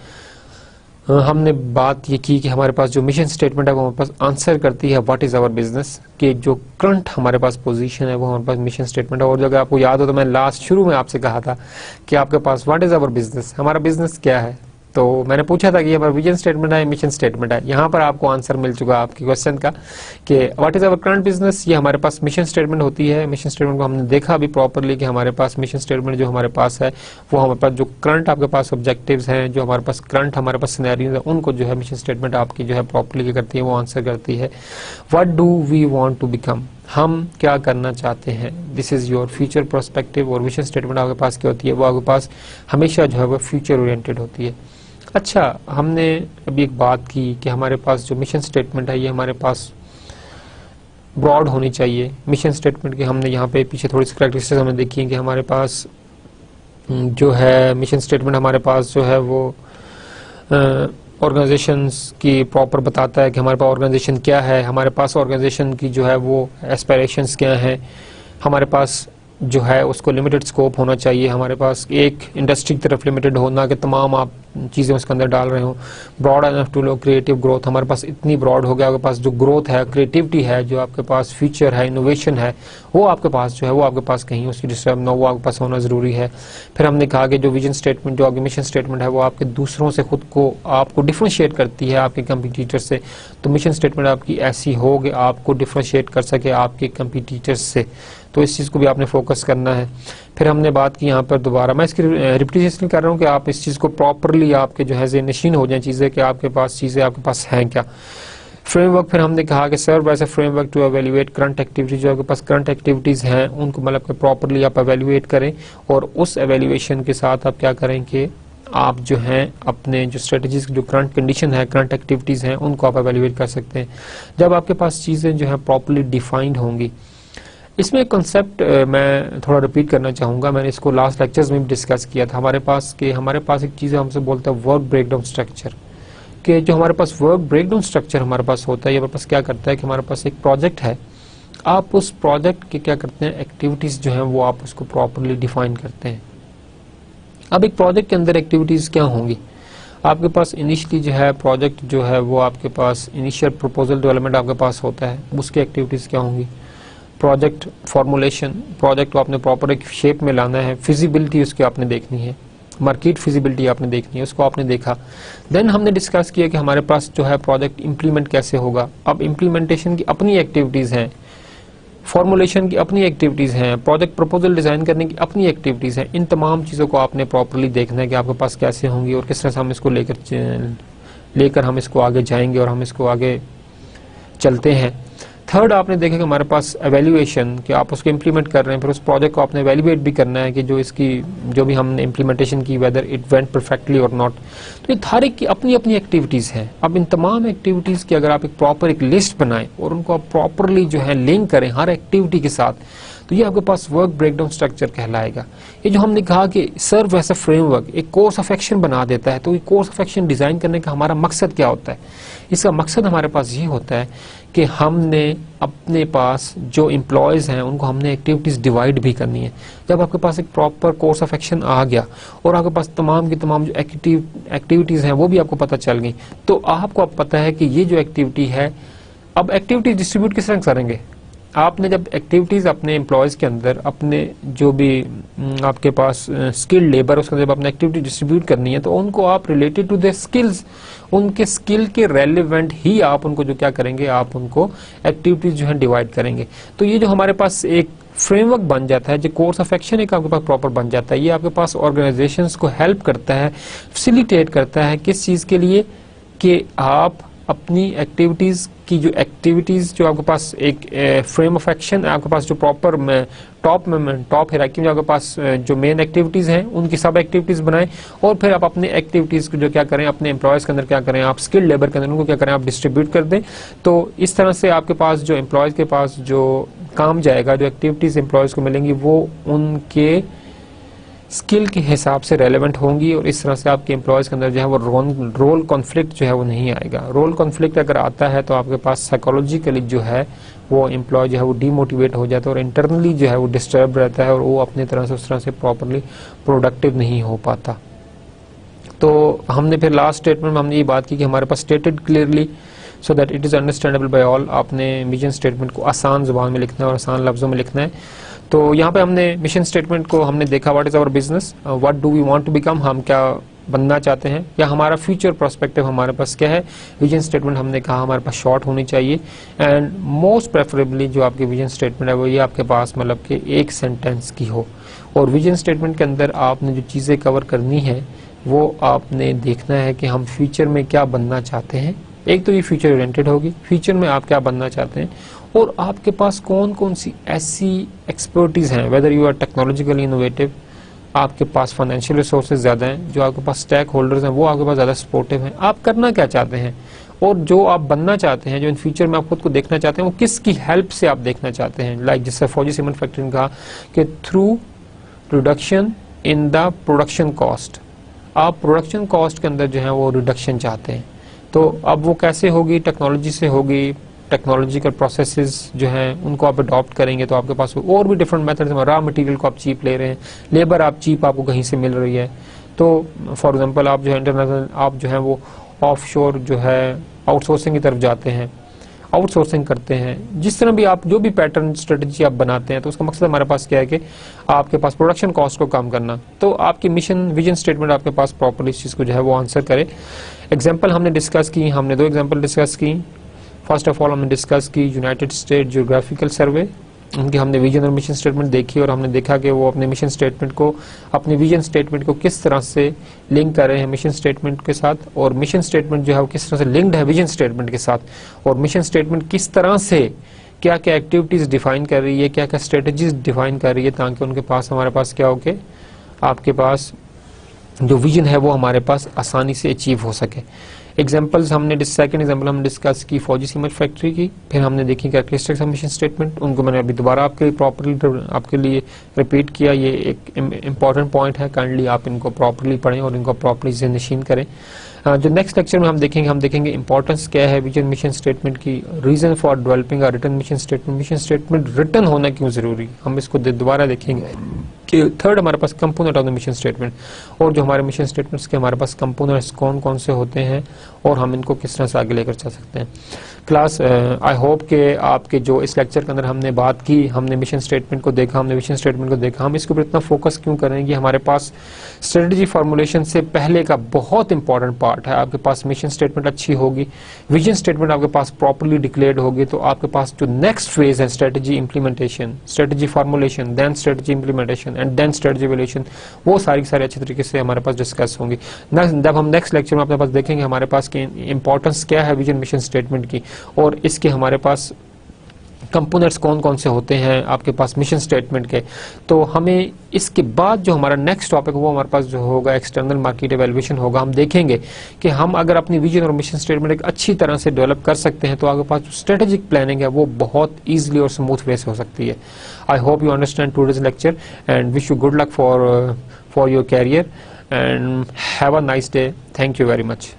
हमने बात ये की कि हमारे पास जो मिशन स्टेटमेंट है वो हमारे पास आंसर करती है व्हाट इज आवर बिजनेस, कि जो करंट हमारे पास पोजीशन है वो हमारे पास मिशन स्टेटमेंट है। और अगर आपको याद हो तो मैं लास्ट शुरू में आपसे कहा था कि आपके पास व्हाट इज आवर बिजनेस, हमारा बिजनेस क्या है, तो मैंने पूछा था कि हमारा विजन स्टेटमेंट है, मिशन स्टेटमेंट है। यहाँ पर आपको आंसर मिल चुका आपके क्वेश्चन का कि what is our current business, ये हमारे पास मिशन स्टेटमेंट होती है। मिशन स्टेटमेंट को हमने देखा अभी प्रॉपरली कि हमारे पास मिशन स्टेटमेंट जो हमारे पास है वो हमारे पास जो करंट आपके पास ऑब्जेक्टिव्स हैं, जो हमारे पास करंट हमारे पास सिनेरियोज है, उनको जो है मिशन स्टेटमेंट आपकी जो है प्रॉपरली क्या करती है, वो आंसर करती है। What do we want to become, हम क्या करना चाहते हैं, this is your future perspective. और विजन स्टेटमेंट आपके पास क्या होती है, वो आपके पास हमेशा जो है वो फ्यूचर ओरिएंटेड होती है। अच्छा, हमने अभी एक बात की कि हमारे पास जो मिशन स्टेटमेंट है ये हमारे पास ब्रॉड होनी चाहिए। मिशन स्टेटमेंट की हमने यहाँ पे पीछे थोड़ी सी प्रैक्टिसेस हमने देखी है कि हमारे पास जो है मिशन स्टेटमेंट हमारे पास जो है वो ऑर्गेनाइजेशंस की प्रॉपर बताता है कि हमारे पास ऑर्गेनाइजेशन क्या है, हमारे पास ऑर्गेनाइजेशन की जो है वो एस्पिरेशंस क्या हैं, हमारे पास जो है उसको लिमिटेड स्कोप होना चाहिए, हमारे पास एक इंडस्ट्री की तरफ लिमिटेड हो, ना कि तमाम आप चीज़ें उसके अंदर डाल रहे हो। Broad enough to low creative growth, हमारे पास इतनी ब्रॉड हो गया, आपके पास जो ग्रोथ है, क्रिएटिविटी है, जो आपके पास फ्यूचर है, इनोवेशन है, वो आपके पास जो है वो आपके पास कहीं उसकी डिस्टर्ब ना हो, वो आपके पास होना ज़रूरी है। फिर हमने कहा कि जो विजन स्टेटमेंट, जो आपकी मिशन स्टेटमेंट है वो आपके दूसरों से खुद को आपको डिफ्रेंशिएट करती है आपके कंपटीटर से। तो मिशन स्टेटमेंट आपकी ऐसी हो कि आपको डिफ्रेंशिएट कर सके आपके कंपटीटर्स से, तो इस चीज़ को भी आपने फोकस करना है। फिर हमने बात की यहाँ पर दोबारा, मैं इसकी रिपीटेशन कर रहा हूँ कि आप इस चीज़ को प्रॉपरली आपके जो है ज़हन-नशीन हो जाए चीज़ें कि आपके पास चीज़ें आपके पास हैं क्या। फ्रेमवर्क, फिर हमने कहा कि serve as a framework to evaluate current activities, जो आपके पास करंट एक्टिविटीज़ हैं उनको मतलब कि प्रॉपरली आप एवेल्युएट करें और उस एवेल्युएशन के साथ आप क्या करें कि आप जो हैं अपने जो स्ट्रेटजीज, जो करंट कंडीशन है, करंट एक्टिविटीज़ हैं, उनको आप एवेल्युएट कर सकते हैं जब आपके पास चीज़ें जो हैं प्रॉपरली डिफाइंड होंगी। इसमें एक कॉन्सेप्ट मैं थोड़ा रिपीट करना चाहूँगा, मैंने इसको लास्ट लेक्चर्स में भी डिस्कस किया था। हमारे पास एक चीज़ हमसे बोलता है वर्क ब्रेकडाउन स्ट्रक्चर, कि जो हमारे पास वर्क ब्रेकडाउन स्ट्रक्चर हमारे पास होता है, ये हमारे पास क्या करता है कि हमारे पास एक प्रोजेक्ट है, आप उस प्रोजेक्ट के क्या करते हैं, एक्टिविटीज़ जो हैं वो आप उसको प्रॉपरली डिफाइन करते हैं। अब एक प्रोजेक्ट के अंदर एक्टिविटीज़ क्या होंगी, आपके पास इनिशियली जो है प्रोजेक्ट जो है वो आपके पास इनिशियल प्रपोजल डेवलपमेंट आपके पास होता है, उसकी एक्टिविटीज़ क्या होंगी, प्रोजेक्ट फॉर्मुलेशन, प्रोजेक्ट को आपने प्रॉपर एक शेप में लाना है, फिजिबिलिटी उसकी आपने देखनी है, मार्केट फिजिबिलिटी आपने देखनी है, उसको आपने देखा। देन हमने डिस्कस किया कि हमारे पास जो है प्रोजेक्ट इंप्लीमेंट कैसे होगा। अब इंप्लीमेंटेशन की अपनी एक्टिविटीज़ हैं, फॉर्मुलेशन की अपनी एक्टिविटीज़ हैं, प्रोजेक्ट प्रपोजल डिज़ाइन करने की अपनी एक्टिविटीज़ हैं। इन तमाम चीज़ों को आपने प्रॉपरली देखना है कि आपके पास कैसे होंगी और किस तरह से हम इसको लेकर हम इसको आगे जाएंगे और हम इसको आगे चलते हैं। थर्ड आपने देखा कि हमारे पास एवेल्युएशन, कि आप उसको इम्प्लीमेंट कर रहे हैं, फिर उस प्रोजेक्ट को आपने एवेल्युएट भी करना है कि जो भी हमने इम्प्लीमेंटेशन की वेदर इट वेंट परफेक्टली और नॉट। तो ये हर एक की अपनी अपनी एक्टिविटीज़ हैं। अब इन तमाम एक्टिविटीज़ की अगर आप एक प्रॉपर एक लिस्ट बनाएं और उनको आप प्रॉपरली जो है लिंक करें हर एक्टिविटी के साथ, तो ये आपके पास वर्क ब्रेकडाउन स्ट्रक्चर कहलाएगा। ये जो हमने कहा कि सर्व एज अ फ्रेमवर्क एक कोर्स ऑफ एक्शन बना देता है, तो ये कोर्स ऑफ एक्शन डिजाइन करने का हमारा मकसद क्या होता है? इसका मकसद हमारे पास ये होता है कि हमने अपने पास जो एम्प्लॉयज़ हैं उनको हमने एक्टिविटीज़ डिवाइड भी करनी है। जब आपके पास एक प्रॉपर कोर्स ऑफ एक्शन आ गया और आपके पास तमाम की तमाम जो एक्टिविटीज़ हैं वो भी आपको पता चल गई, तो आपको अब पता है कि ये जो एक्टिविटी है, अब एक्टिविटीज डिस्ट्रीब्यूट किस तरह करेंगे? आपने जब एक्टिविटीज़ अपने एम्प्लॉयज़ के अंदर, अपने जो भी आपके पास स्किल्ड लेबर, उसके अंदर जब अपने एक्टिविटी डिस्ट्रीब्यूट करनी है, तो उनको आप रिलेटेड टू द स्किल्स, उनके स्किल के रेलिवेंट ही आप उनको जो क्या करेंगे, आप उनको एक्टिविटीज़ जो है डिवाइड करेंगे। तो ये जो हमारे पास एक फ्रेमवर्क बन जाता है, जो कोर्स ऑफ एक्शन एक आपके पास प्रॉपर बन जाता है, ये आपके पास ऑर्गेनाइजेशंस को हेल्प करता है, फैसिलिटेट करता है किस चीज़ के लिए, कि आप अपनी एक्टिविटीज़ की जो जो आपके पास एक फ्रेम ऑफ एक्शन, आपके पास जो प्रॉपर टॉप हायरार्की में आपके पास जो मेन एक्टिविटीज़ हैं उनकी सब एक्टिविटीज़ बनाएं, और फिर आप अपने एक्टिविटीज़ को जो क्या करें, अपने एम्प्लॉयज़ के अंदर क्या करें, आप स्किल्ड लेबर के अंदर उनको क्या करें, आप डिस्ट्रीब्यूट कर दें। तो इस तरह से आपके पास जो एम्प्लॉयज़ के पास जो काम जाएगा, जो एक्टिविटीज़ एम्प्लॉयज़ को मिलेंगी वो उनके स्किल के हिसाब से रेलेवेंट होंगी, और इस तरह से आपके एम्प्लॉयज़ के अंदर जो है वो रोल कॉन्फ्लिक्ट जो है वो नहीं आएगा। रोल कॉन्फ्लिक्ट अगर आता है तो आपके पास साइकोलॉजिकली जो है वो एम्प्लॉय जो है वो डीमोटिवेट हो जाता है और इंटरनली जो है वो डिस्टर्ब रहता है और वो अपनी तरह से उस तरह से प्रॉपरली प्रोडक्टिव नहीं हो पाता। तो हमने फिर लास्ट स्टेटमेंट में हमने ये बात की कि हमारे पास stated clearly so that it is understandable by all. आपने मिशन स्टेटमेंट को आसान जुबान में लिखना है और आसान लफ्ज़ों में लिखना है। तो यहाँ पे हमने मिशन स्टेटमेंट को हमने देखा, what is our business, what do we want to become, हम क्या बनना चाहते हैं, या हमारा फ्यूचर पर्सपेक्टिव हमारे पास क्या है। विजन स्टेटमेंट हमने कहा हमारे पास शॉर्ट होनी चाहिए, एंड मोस्ट प्रेफरेबली जो आपकी विजन स्टेटमेंट है वो ये आपके पास मतलब कि एक सेंटेंस की हो। और विजन स्टेटमेंट के अंदर आपने जो चीज़ें कवर करनी है वो आपने देखना है कि हम फ्यूचर में क्या बनना चाहते हैं। एक तो ये फ्यूचर ओरिएंटेड होगी, फ्यूचर में आप क्या बनना चाहते हैं, और आपके पास कौन कौन सी ऐसी एक्सपर्टीज हैं, whether you are technologically innovative, आपके पास फाइनेंशियल रिसोर्सेज ज़्यादा हैं, जो आपके पास स्टेक होल्डर्स हैं वो आपके पास ज़्यादा सपोर्टिव हैं, आप करना क्या चाहते हैं, और जो आप बनना चाहते हैं, जो इन फ्यूचर में आप खुद को देखना चाहते हैं, वो किसकी हेल्प से आप देखना चाहते हैं। लाइक जिससे फौजी सीमेंट फैक्ट्री ने कहा कि through reduction in the production cost, आप प्रोडक्शन कॉस्ट के अंदर जो है वो रिडक्शन चाहते हैं। तो अब वो कैसे होगी, टेक्नोलॉजी से होगी। टेक्नोलॉजिकल प्रोसेसेस जो हैं उनको आप अडॉप्ट करेंगे तो आपके पास और भी डिफरेंट मेथड्स हैं। रॉ मटेरियल को आप चीप ले रहे हैं, लेबर आप चीप आपको कहीं से मिल रही है। तो फॉर एग्जांपल आप जो है इंटरनेशनल आप जो है वो ऑफशोर जो है आउटसोर्सिंग की तरफ जाते हैं, आउटसोर्सिंग करते हैं। जिस तरह भी आप जो भी पैटर्न स्ट्रेटजी आप बनाते हैं, तो उसका मकसद हमारे पास क्या है कि आपके पास प्रोडक्शन कॉस्ट को कम करना। तो आपकी मिशन विजन स्टेटमेंट आपके पास प्रॉपर्ली इस चीज़ को जो है वो आंसर करे। एग्जाम्पल हमने डिस्कस की, हमने 2 एग्जाम्पल डिस्कस की। फर्स्ट ऑफ ऑल हमने डिस्कस की यूनाइटेड स्टेट जियोग्राफिकल सर्वे, उनकी हमने विजन और मिशन स्टेटमेंट देखी, और हमने देखा कि वो अपने मिशन स्टेटमेंट को, अपने विजन स्टेटमेंट को किस तरह से लिंक कर रहे हैं मिशन स्टेटमेंट के साथ, और मिशन स्टेटमेंट जो है वो किस तरह से लिंक्ड है विजन स्टेटमेंट के साथ, और मिशन स्टेटमेंट किस तरह से क्या क्या एक्टिविटीज़ डिफाइन कर रही है, क्या क्या स्ट्रेटजीज डिफाइन कर रही है, ताकि उनके पास हमारे पास क्या हो के आपके पास जो विजन है वो हमारे पास आसानी से अचीव हो सके। एग्जाम्पल्स हमने सेकंड एग्जाम्पल हमने डिस्कस की फौजी सीमेंट फैक्ट्री की, फिर हमने देखी कैरेक्टरिस्टिक्स ऑफ मिशन स्टेटमेंट, उनको मैंने अभी दोबारा आपके लिए प्रॉपर्ली आपके लिए रिपीट किया। ये एक इंपॉर्टेंट पॉइंट है, काइंडली आप इनको प्रॉपर्ली पढ़ें और इनको प्रॉपर्ली ज़हनशीन करें। जो नेक्स्ट लेक्चर में हम देखेंगे इंपॉर्टेंस क्या है विजन मिशन स्टेटमेंट की, reason for developing a written mission statement written होना क्यों जरूरी, हम इसको दोबारा देखेंगे कि थर्ड हमारे पास component of the mission statement, और जो हमारे मिशन स्टेटमेंट्स के हमारे पास कंपोनेंट्स कौन कौन से होते हैं और हम इनको किस तरह से आगे लेकर चल सकते हैं। क्लास आई होप कि आपके जो इस लेक्चर के अंदर हमने बात की, हमने मिशन स्टेटमेंट को देखा, हमने विजन स्टेटमेंट को देखा, हम इसके ऊपर इतना फोकस क्यों करेंगे, हमारे पास स्ट्रेटजी फॉर्मुलेशन से पहले का बहुत इंपॉर्टेंट पार्ट है। आपके पास मिशन स्टेटमेंट अच्छी होगी, विजन स्टेटमेंट आपके पास प्रॉपर्ली डिक्लेयर्ड होगी, तो आपके पास जो नेक्स्ट फेज है strategy implementation, strategy formulation, then strategy implementation and then strategy evaluation, वो सारी अच्छे तरीके से हमारे पास डिस्कस होंगी। जब हम नेक्स्ट लेक्चर में अपने पास देखेंगे हमारे पास की इंपॉर्टेंस क्या है विजन मिशन स्टेटमेंट की, और इसके हमारे पास कंपोनेंट्स कौन कौन से होते हैं आपके पास मिशन स्टेटमेंट के। तो हमें इसके बाद जो हमारा नेक्स्ट टॉपिक वो हमारे पास जो होगा एक्सटर्नल मार्केट एवेल्युएशन होगा। हम देखेंगे कि हम अगर अपनी विजन और मिशन स्टेटमेंट एक अच्छी तरह से डेवलप कर सकते हैं तो आपके पास जो स्ट्रेटेजिक प्लानिंग है वो बहुत ईजिली और स्मूथ वे से हो सकती है। I hope you understand today's lecture and wish you good luck for your career and have a nice day. Thank you very much.